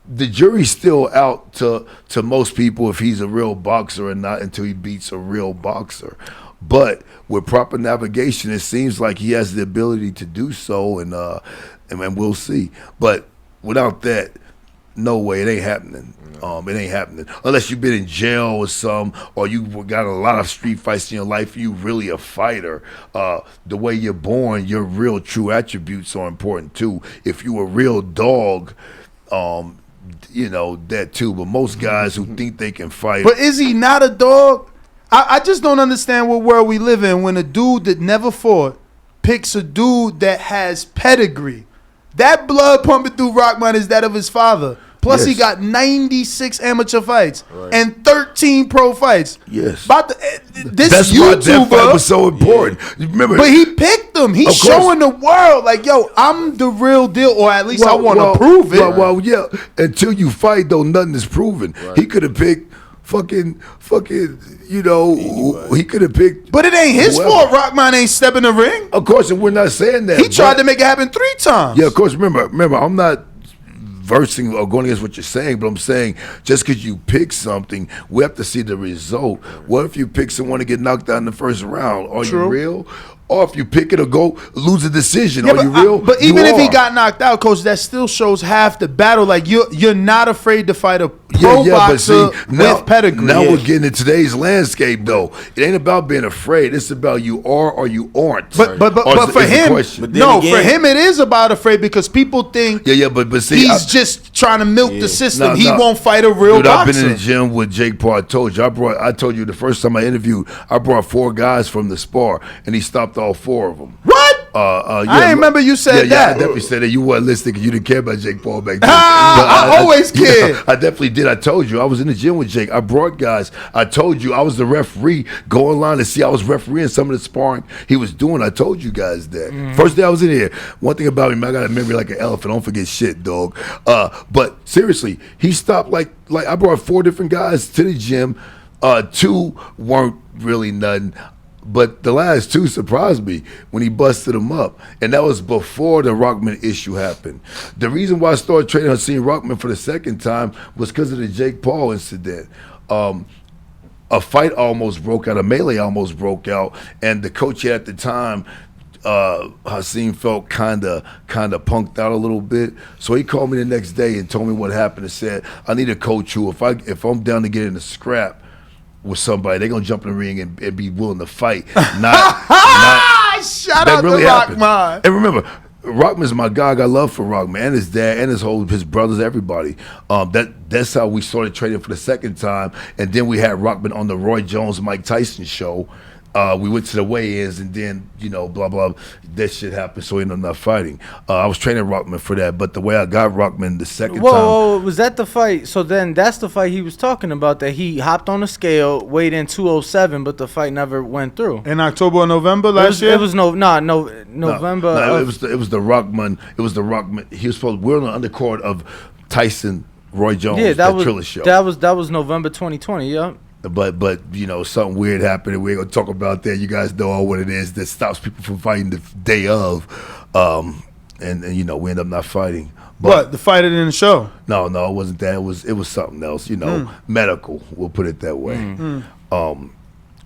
the jury's still out to most people if he's a real boxer or not until he beats a real boxer. But with proper navigation, it seems like he has the ability to do so, and we'll see. But without that, no way, it ain't happening. It ain't happening unless you've been in jail or or you got a lot of street fights in your life. You really a fighter. The way you're born, your real true attributes are important too. If you a real dog, that too. But most guys who think they can fight, but is he not a dog? I just don't understand what world we live in when a dude that never fought picks a dude that has pedigree. That blood pumping through Rahman is that of his father. Plus, he got 96 amateur fights and 13 pro fights. Yes. This YouTuber, that fight was so important. Remember, but he picked them. He's showing the world, like, yo, I'm the real deal, or at least I want to prove it. Well, yeah. Until you fight, though, nothing is proven. Right. He could have picked fucking, he could have picked. But it ain't his fault Rahman ain't stepping the ring. Of course, and we're not saying that. He tried to make it happen 3 times. Yeah, of course. Remember, I'm not versing or going against what you're saying, but I'm saying just because you pick something, we have to see the result. What if you pick someone to get knocked out in the first round? Are you real? Or if you pick it or go lose a decision, are you real? But even if he got knocked out, coach, that still shows half the battle. Like you're not afraid to fight a pro boxer with pedigree. Now we're getting in today's landscape, though. It ain't about being afraid. It's about you are or you aren't. But for him, for him it is about afraid because people think but see, he's just trying to milk the system. He won't fight a real boxer. I've been in the gym with Jake Paul. I told you the first time I interviewed, I brought 4 guys from the spar, and he stopped all 4 of them. What? I remember you said that. I definitely said that. You weren't listening because you didn't care about Jake Paul back then. I always cared. I definitely did. I told you. I was in the gym with Jake. I brought guys. I told you I was the referee. Go online and see I was refereeing some of the sparring he was doing. I told you guys that. First day I was in here. One thing about me, I got a memory like an elephant. Don't forget shit, dog. But seriously, he stopped like I brought 4 different guys to the gym. 2 weren't really nothing. But the last 2 surprised me when he busted them up. And that was before the Rahman issue happened. The reason why I started training Hasim Rahman for the second time was because of the Jake Paul incident. A fight almost broke out, a melee almost broke out, and the coach at the time, Hasim, felt kind of punked out a little bit. So he called me the next day and told me what happened and said, I need a coach who, if I'm down to get in a scrap with somebody, they're gonna jump in the ring and be willing to fight. Shout out to Rahman. And remember, Rahman's my guy. I got love for Rahman and his dad and his brothers, everybody. That's how we started training for the second time, and then we had Rahman on the Roy Jones Mike Tyson show. We went to the weigh-ins, and then, blah, blah, that shit happened, so we ended up not fighting. I was training Rahman for that, but the way I got Rahman the second time. Whoa, was that the fight? So then that's the fight he was talking about, that he hopped on the scale, weighed in 207, but the fight never went through. In October or November last year? It was November. It was the Rahman. It was the Rahman. He was supposed. We're on the undercard of Tyson, Roy Jones, that was Triller show. That was November 2020. Yeah. But something weird happened, and we ain't gonna talk about that. You guys know all what it is that stops people from fighting the day of, and we end up not fighing. But the fight in the show? No, it wasn't that. It was something else. Medical. We'll put it that way.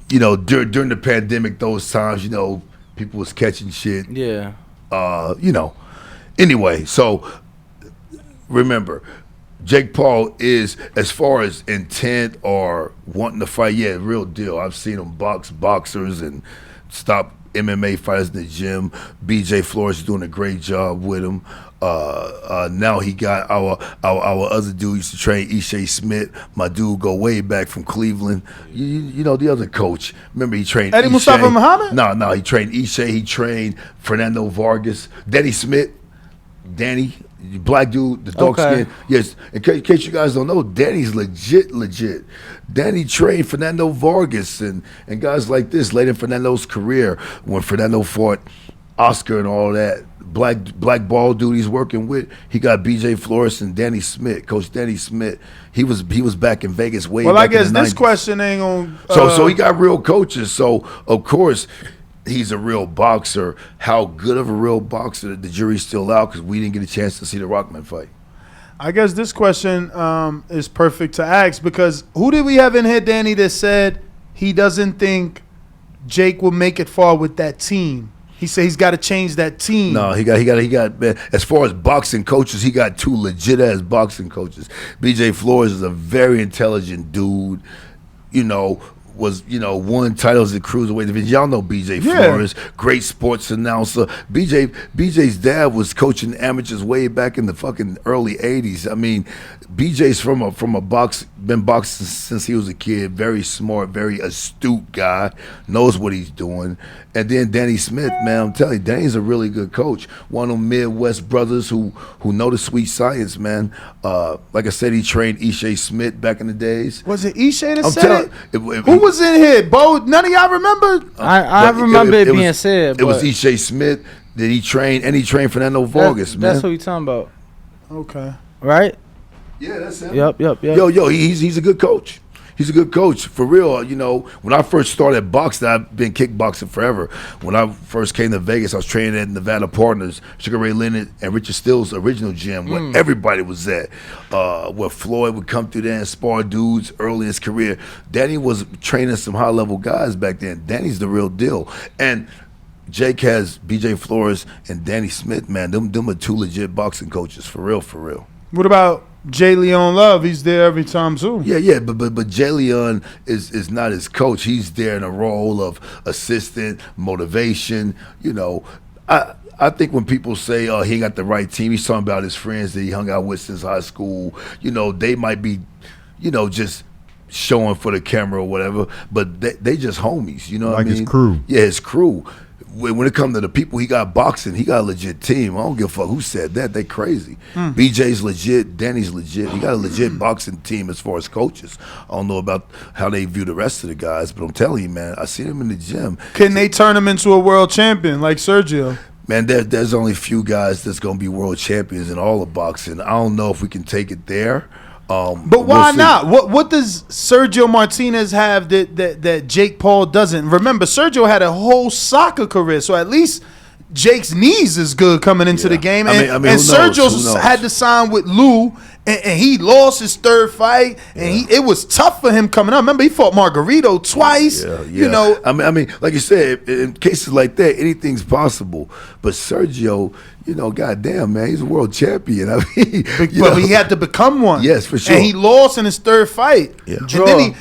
During the pandemic, those times, people was catching shit. Yeah. Anyway, so remember, Jake Paul is, as far as intent or wanting to fight, real deal. I've seen him box boxers and stop MMA fighters in the gym. BJ Flores is doing a great job with him. Now he got our other dude used to train, Ishe Smith. My dude go way back from Cleveland. You know the other coach. Remember he trained Eddie Ishe. Mustafa Muhammad? No, he trained Ishe. He trained Fernando Vargas. Danny, black dude, the dark skin. Yes, in case you guys don't know, Danny's legit. Danny trained Fernando Vargas and guys like this late in Fernando's career when Fernando fought Oscar and all that. Black ball dude he's working with. He got BJ Flores and Danny Smith, Coach Danny Smith. He was back in Vegas way back in the 90s. Well, I guess this question ain't on. So he got real coaches. So of course he's a real boxer. How good of a real boxer? The jury's still out because we didn't get a chance to see the Rahman fight. I guess this question is perfect to ask because who did we have in here, Danny, that said he doesn't think Jake will make it far with that team. He said he's got to change that team. No, he got. Man, as far as boxing coaches, he got 2 legit ass boxing coaches. BJ Flores is a very intelligent dude. Won titles at cruiserweight division. Y'all know BJ Flores, great sports announcer. BJ's dad was coaching amateurs way back in the fucking early '80s. I mean, BJ's been boxing since he was a kid. Very smart, very astute guy. Knows what he's doing. And then Danny Smith, man, I'm telling you, Danny's a really good coach. One of them Midwest brothers who know the sweet science, man. Like I said, he trained Ishe Smith back in the days. Was it Ishe that said it? Who was in here, Bo? None of y'all remember? I remember it being said. It was Ishe Smith that he trained, and he trained Fernando Vargas, man. That's who you talking about. Okay. Right? Yeah, that's him. Yep. Yo, he's a good coach. He's a good coach, for real. When I first started boxing, I've been kickboxing forever. When I first came to Vegas, I was training at Nevada Partners, Sugar Ray Leonard, and Richard Still's original gym, where everybody was at. Where Floyd would come through there and spar dudes early in his career. Danny was training some high-level guys back then. Danny's the real deal. And Jake has BJ Flores and Danny Smith, man. Them are 2 legit boxing coaches, for real, for real. What about Jay Leon Love? He's there every time too. Yeah, but Jay Leon is not his coach. He's there in a role of assistant, motivation. I think when people say, "Oh, he ain't got the right team," he's talking about his friends that he hung out with since high school. They might be, just showing for the camera or whatever, but they just homies. You know what I mean? His crew. Yeah, his crew. When it comes to the people he got boxing, he got a legit team. I don't give a fuck who said that. They crazy. BJ's legit. Danny's legit. He got a legit boxing team as far as coaches. I don't know about how they view the rest of the guys, but I'm telling you, man, I seen him in the gym. Can they turn him into a world champion like Sergio? Man, there's only a few guys that's going to be world champions in all of boxing. I don't know if we can take it there. But why not? What does Sergio Martinez have that Jake Paul doesn't? Remember, Sergio had a whole soccer career, so at least Jake's knees is good coming into the game. And Sergio had to sign with Lou, and he lost his 3rd fight, and it was tough for him coming up. Remember, he fought Margarito twice. Yeah. I mean, like you said, in cases like that, anything's possible. But Sergio, goddamn, man, he's a world champion. I mean, but he had to become one. Yes, for sure. And he lost in his 3rd fight. Yeah. And then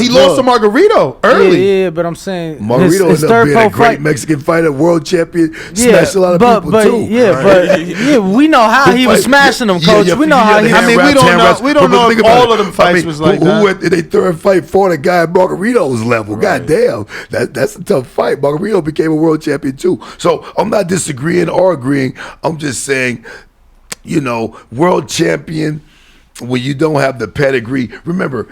he lost to Margarito early. Yeah, but I'm saying Margarito ended up being a great Mexican fighter, world champion, smashed a lot of people too. Yeah, we know how he was smashing them, Coach. We know how he. I mean, we don't know if all of them fights was like that. Who in their 3rd fight fought a guy at Margarito's level? Right. God damn, that's a tough fight. Margarito became a world champion too. So I'm not disagreeing or agreeing. I'm just saying, world champion when you don't have the pedigree. Remember,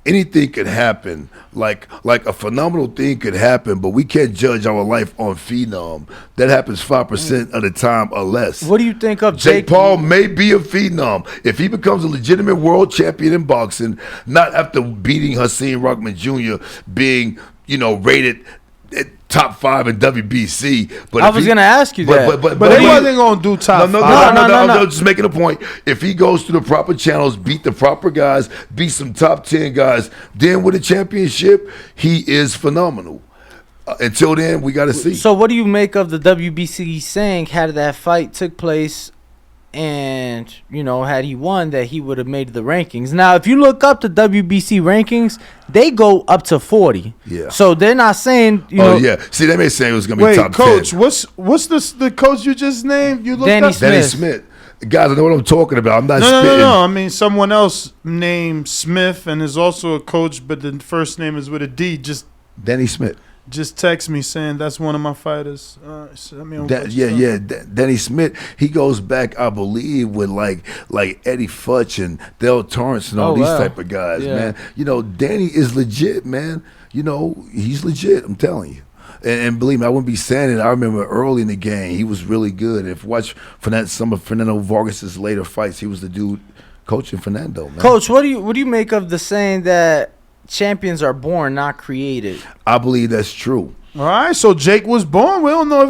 anything could happen. Like a phenomenal thing could happen, but we can't judge our life on phenom. That happens 5% of the time or less. What do you think of Jake Paul may be a phenom. If he becomes a legitimate world champion in boxing, not after beating Hasim Rahman Jr., being, rated at top 5 in WBC. But I was going to ask you that. But they wasn't going to do top 5. No, I'm just making a point. If he goes through the proper channels, beat the proper guys, beat some top 10 guys, then with a championship, he is phenomenal. Until then, we got to see. So what do you make of the WBC saying had that fight took place and, had he won, that he would have made the rankings? Now, if you look up the WBC rankings, they go up to 40. Yeah. So they're not saying, yeah. See, they may say it was going to be top 10. Coach, what's the coach you just named? You looked Danny up? Smith. Danny Smith. Guys, I know what I'm talking about. I'm not spitting. No. I mean, someone else named Smith and is also a coach, but the first name is with a D. Danny Smith. Just text me saying that's one of my fighters. Danny Smith. He goes back, I believe, with like Eddie Futch and Del Torrance and all these type of guys, man. Danny is legit, man. He's legit. I'm telling you. And believe me, I wouldn't be saying it. I remember early in the game, he was really good. If you watch some of Fernando Vargas' later fights, he was the dude coaching Fernando, man. Coach, what do you make of the saying that champions are born, not created? I believe that's true. All right, so Jake was born. We don't know.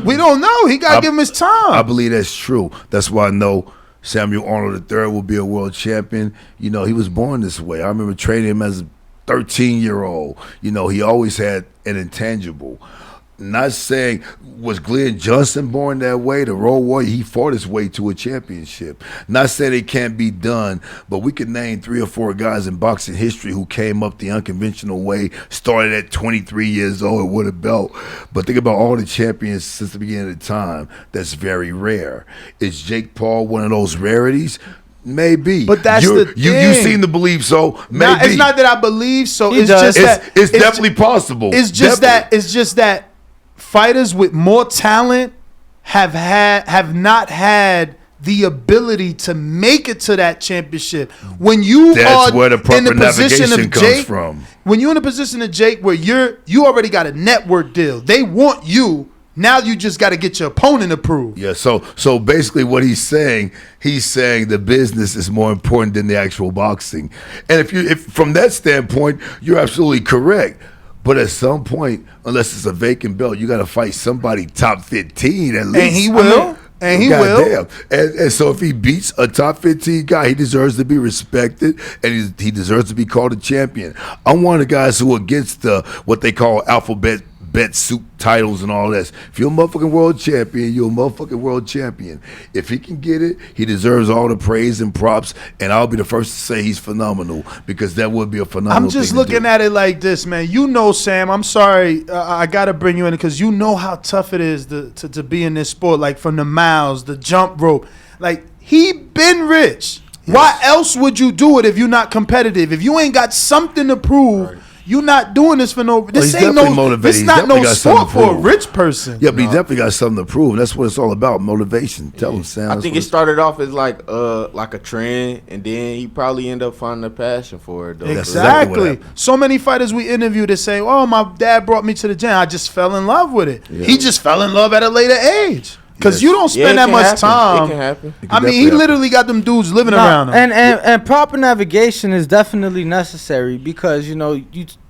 We don't know. He got to give him his time. I believe that's true. That's why I know Samuel Arnold III will be a world champion. He was born this way. I remember training him as 13-year-old. You know, he always had an intangible. Not saying, was Glenn Johnson born that way, the Road Warrior? He fought his way to a championship. Not saying it can't be done, but we could name 3 or 4 guys in boxing history who came up the unconventional way, started at 23 years old with a belt. But think about all the champions since the beginning of time. That's very rare. Is Jake Paul one of those rarities? Maybe, but that's the thing. You seem to believe so. Maybe it's not that I believe so. It's definitely possible. It's just that fighters with more talent have not had the ability to make it to that championship. When you That's are where the proper in the position navigation of comes Jake, from. When you're in a position of Jake where you already got a network deal, they want you. Now you just got to get your opponent approved. Yeah, so basically what he's saying the business is more important than the actual boxing. And if from that standpoint, you're absolutely correct. But at some point, unless it's a vacant belt, you got to fight somebody top 15 at least. And he will. And so if he beats a top 15 guy, he deserves to be respected, and he deserves to be called a champion. I'm one of the guys who are against what they call alphabet bet soup titles and all this. If you're a motherfucking world champion, you're a motherfucking world champion. If he can get it, he deserves all the praise and props, and I'll be the first to say he's phenomenal, because that would be a phenomenal I'm just thing looking at it like this, man. You know, Sam, I'm sorry, I got to bring you in because you know how tough it is to be in this sport, like from the miles, the jump rope. Like, he been rich. Yes. Why else would you do it if you're not competitive? If you ain't got something to prove, right, you're not doing this for no. This ain't no. Motivated. This not no sport for a rich person. Yeah, but he definitely got something to prove. That's what it's all about. Motivation. Tell him, Sam. I think it started off as like a trend, and then he probably ended up finding a passion for it. Though. Exactly. So many fighters we interviewed that say, "Oh, my dad brought me to the gym. I just fell in love with it." Yeah. He just fell in love at a later age. Because you don't spend that much time. It can happen. I mean, he literally got them dudes living around him. And proper navigation is definitely necessary because, you know,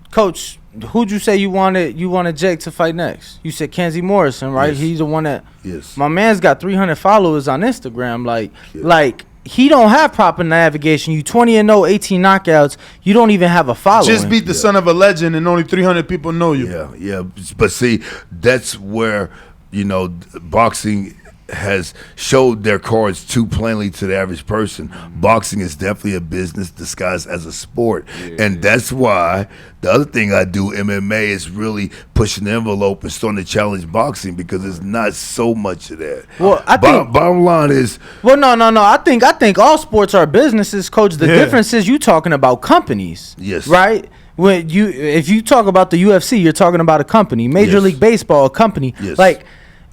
Coach, who'd you say you wanted Jake to fight next? You said Kenzie Morrison, right? Yes. He's the one that. Yes. My man's got 300 followers on Instagram. Like he don't have proper navigation. You 20-0, 18 knockouts. You don't even have a following. Just beat the son of a legend, and only 300 people know you. Yeah. But see, that's where, you know, boxing has showed their cards too plainly to the average person. Boxing is definitely a business disguised as a sport. And that's why the other thing I do, MMA, is really pushing the envelope and starting to challenge boxing, because there's not so much of that. Well, I think bottom line is, well, no. I think all sports are businesses, Coach. The difference is you talking about companies. Yes. Right? If you talk about the UFC, you're talking about a company. Major League Baseball, a company. Yes. Like,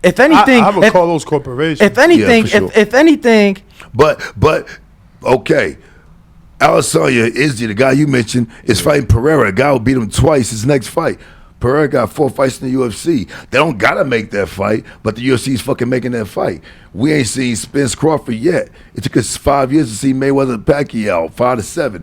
if anything, I would call those corporations. If anything, if anything, but okay, Adesanya Izzy, the guy you mentioned, is fighting Pereira. A guy who beat him twice his next fight. Pereira got 4 fights in the UFC. They don't gotta make that fight, but the UFC is fucking making that fight. We ain't seen Spence Crawford yet. It took us 5 years to see Mayweather and Pacquiao, 5 to 7.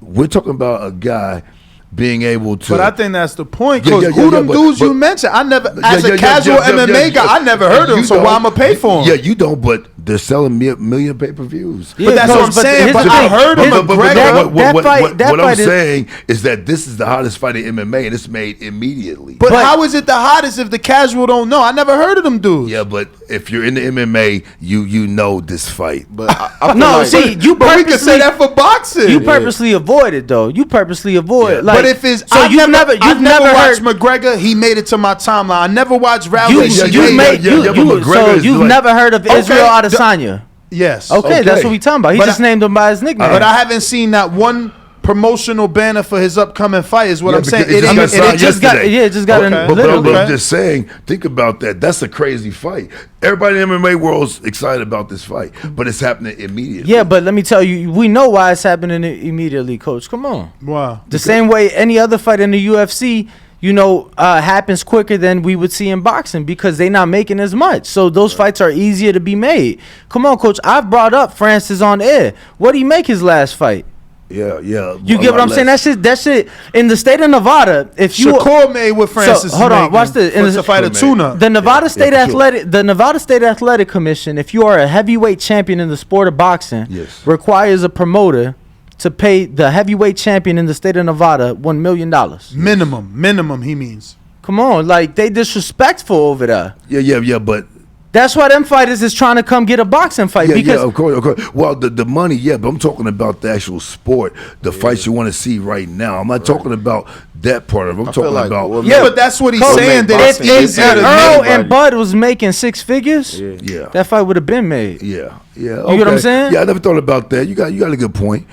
We're talking about a guy being able to. But I think that's the point, because who them dudes you mentioned, I never, as a casual MMA guy, I never heard of them, so why I'm going to pay for them? Yeah, you don't, but they're selling million pay-per-views. But that's what I'm saying, but I heard of McGregor. What I'm saying is that this is the hottest fight in MMA, and it's made immediately. But how is it the hottest if the casual don't know? I never heard of them dudes. Yeah, but if you're in the MMA, you know this fight. But I no, like, see, you but we can say that for boxing. You purposely avoid it, though. You purposely avoid it. But if it's, so you've never watched heard McGregor. He made it to my timeline. I never watched Rowley. You've never heard of Israel Adesanya. Yes. Okay, that's what we talking about. He just named him by his nickname. But I haven't seen that one promotional banner for his upcoming fight. Is what I'm saying. It just got literally. But I'm just saying, think about that. That's a crazy fight. Everybody in the MMA world's excited about this fight, but it's happening immediately. Yeah, but let me tell you, we know why it's happening immediately, Coach. Come on. Wow. The same way any other fight in the UFC, you know, happens quicker than we would see in boxing, because they're not making as much. So those fights are easier to be made. Come on, Coach. I've brought up Francis on air. What did he make his last fight? Yeah. You get what I'm saying? That shit in the state of Nevada. If you Shakur made with Francis, hold on, watch this. In the fight of Tuna, the Nevada State Athletic Commission, if you are a heavyweight champion in the sport of boxing, requires a promoter to pay the heavyweight champion in the state of Nevada $1 million. Minimum, he means. Come on, like, they disrespectful over there. Yeah, but that's why them fighters is trying to come get a boxing fight. Yeah, of course. Well, the money, yeah, but I'm talking about the actual sport, the fights you want to see right now. I'm not talking about that part of it. I'm talking about. But that's what he's saying. That if Earl and Bud was making six figures, yeah, that fight would have been made. Yeah. You know what I'm saying? Yeah, I never thought about that. You got a good point.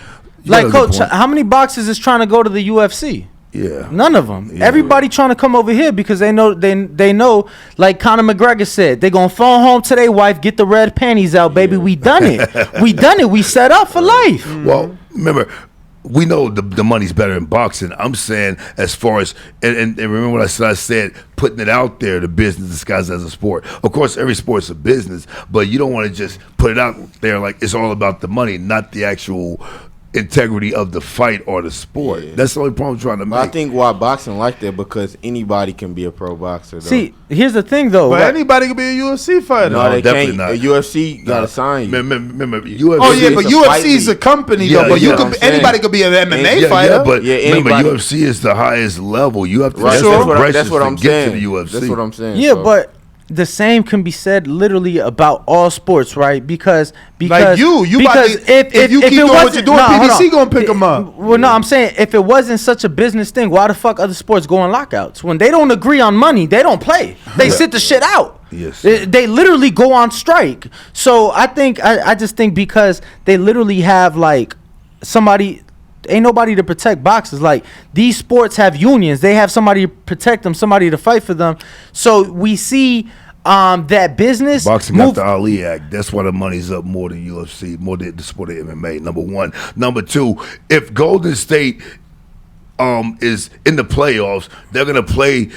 Like, Coach, how many boxers is trying to go to the UFC? Yeah, none of them. Yeah. Everybody trying to come over here because they know they know. Like Conor McGregor said, they gonna phone home to their wife, get the red panties out, baby. We done it. We done it. We set up for life. Well, remember, we know the money's better in boxing. I'm saying as far as and remember what I said, putting it out there, the business disguised as a sport. Of course, every sport's a business, but you don't want to just put it out there like it's all about the money, not the actual integrity of the fight or the sport. That's the only problem I'm trying to make. I think why boxing like that, because anybody can be a pro boxer, though. See, here's the thing, though. But anybody can be a UFC fighter. No, they definitely can't. not. The UFC got to sign you. Remember, UFC. Oh yeah, but UFC is a company, though. But anybody could be an MMA fighter. Yeah, but remember, UFC is the highest level. You have to. Right. That's what I'm saying. To the UFC. That's what I'm saying. Yeah, but the same can be said literally about all sports, right? Because like if you keep doing what you're doing, PBC gonna pick them up. Well, no, I'm saying if it wasn't such a business thing, why the fuck other sports go on lockouts? When they don't agree on money, they don't play. They sit the shit out. Yes, they literally go on strike. So I just think because they literally have like somebody. Ain't nobody to protect boxers. Like, these sports have unions. They have somebody to protect them, somebody to fight for them. So we see that business boxing got the Ali Act. That's why the money's up more than UFC, more than the sport of MMA. Number one. Number two, if Golden State is in the playoffs, they're gonna play.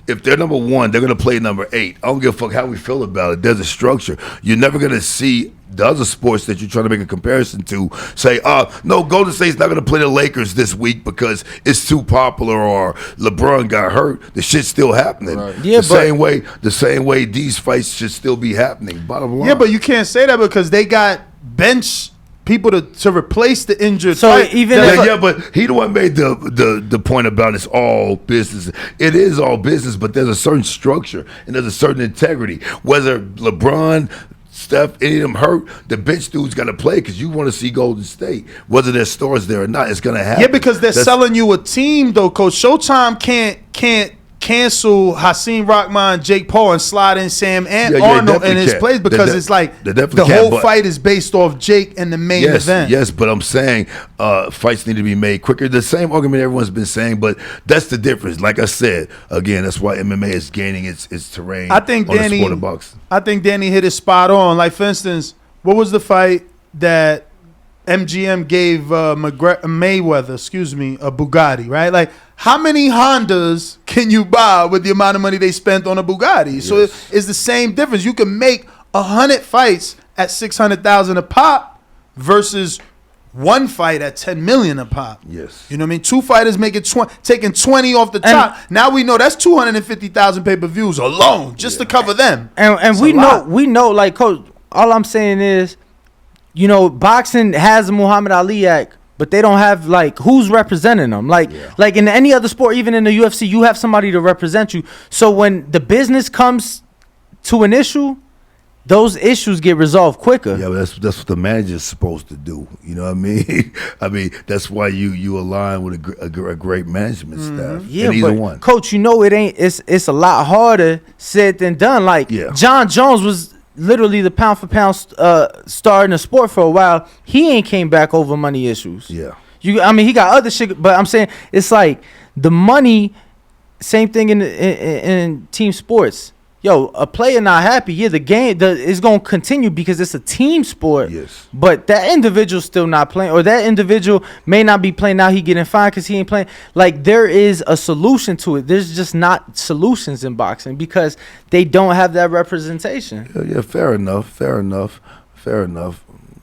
If they're number one, they're going to play number 8. I don't give a fuck how we feel about it. There's a structure. You're never going to see the other sports that you're trying to make a comparison to say, no, Golden State's not going to play the Lakers this week because it's too popular or LeBron got hurt. The shit's still happening. Right. Yeah, the same way these fights should still be happening. Bottom line. Yeah, but you can't say that because they got bench people to replace the injured. So fight. Even but he the one made the point about it's all business. It is all business, but there's a certain structure and there's a certain integrity. Whether LeBron, Steph, any of them hurt, the bench dude's got to play because you want to see Golden State. Whether there's stars there or not, it's going to happen. Yeah, because they're selling you a team, though, Coach. Showtime can't cancel Hasim, Rahman, Jake Paul, and slide in Sam and Arnold in his place because it's like the whole fight is based off Jake and the main event. Yes, but I'm saying fights need to be made quicker. The same argument everyone's been saying, but that's the difference. Like I said, again, that's why MMA is gaining its terrain. I think on the sport of boxing. I think Danny hit it spot on. Like, for instance, what was the fight that MGM gave Mayweather, a Bugatti, right? Like, how many Hondas can you buy with the amount of money they spent on a Bugatti? Yes. So it's the same difference. You can make 100 fights at $600,000 a pop versus one fight at $10 million a pop. Yes. You know what I mean? 2 fighters making taking 20 off the top. Now we know that's 250,000 pay-per-views alone just to cover them. And we know, like, Coach, all I'm saying is, you know, boxing has a Muhammad Ali Act, but they don't have, like, who's representing them. Like in any other sport, even in the UFC, you have somebody to represent you. So when the business comes to an issue, those issues get resolved quicker. Yeah, but that's what the manager's supposed to do. You know what I mean? I mean, that's why you align with a great management staff. Yeah, in either but one. Coach, you know it's a lot harder said than done. Like, John Jones was literally the pound for pound star in the sport for a while. He ain't came back over money issues. Yeah. I mean, he got other shit, but I'm saying it's like the money. Same thing in team sports. Yo, a player not happy. Yeah, the game is gonna continue because it's a team sport. Yes. But that individual's still not playing, or that individual may not be playing now. He getting fined because he ain't playing. Like, there is a solution to it. There's just not solutions in boxing because they don't have that representation. Yeah, fair enough.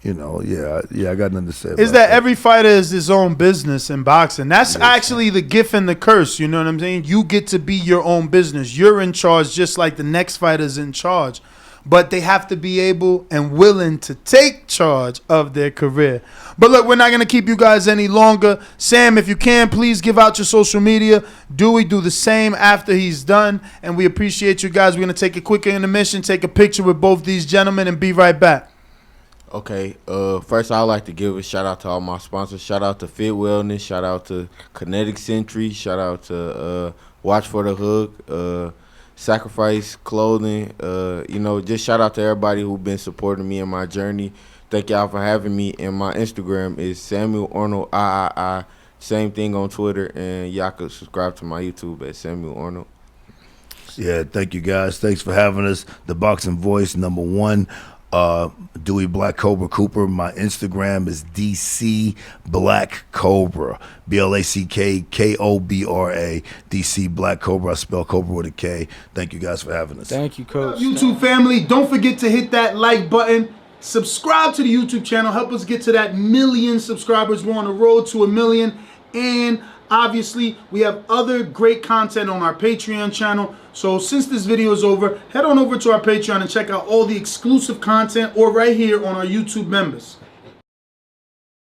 You know, I got nothing to say about is that every fighter is his own business in boxing. That's actually the gift and the curse, you know what I'm saying? You get to be your own business. You're in charge just like the next fighter's in charge. but they have to be able and willing to take charge of their career. But look, we're not going to keep you guys any longer. Sam, if you can, please give out your social media. Dewey, do the same after he's done. And we appreciate you guys. We're going to take a quick intermission, take a picture with both these gentlemen, and be right back. Okay, first I'd like to give a shout out to all my sponsors. Shout out to Fit Wellness, shout out to Kinetic Sentry, shout out to Watch for the Hook, Sacrifice Clothing. Just shout out to everybody who's been supporting me in my journey. Thank y'all for having me. And my Instagram is Samuel Arnold III. Same thing on Twitter, and y'all can subscribe to my YouTube at Samuel Arnold. Yeah, thank you guys. Thanks for having us. The Boxing Voice #1. Dewey Black Cobra Cooper. My Instagram is DC Black Cobra, BlackKobra, DC Black Cobra. I spell Cobra with a K. Thank you guys for having us. Thank you, Coach. YouTube family, don't forget to hit that like button. Subscribe to the YouTube channel. Help us get to that 1 million subscribers. We're on the road to 1 million. And obviously, we have other great content on our Patreon channel. So since this video is over, head on over to our Patreon and check out all the exclusive content or right here on our YouTube members.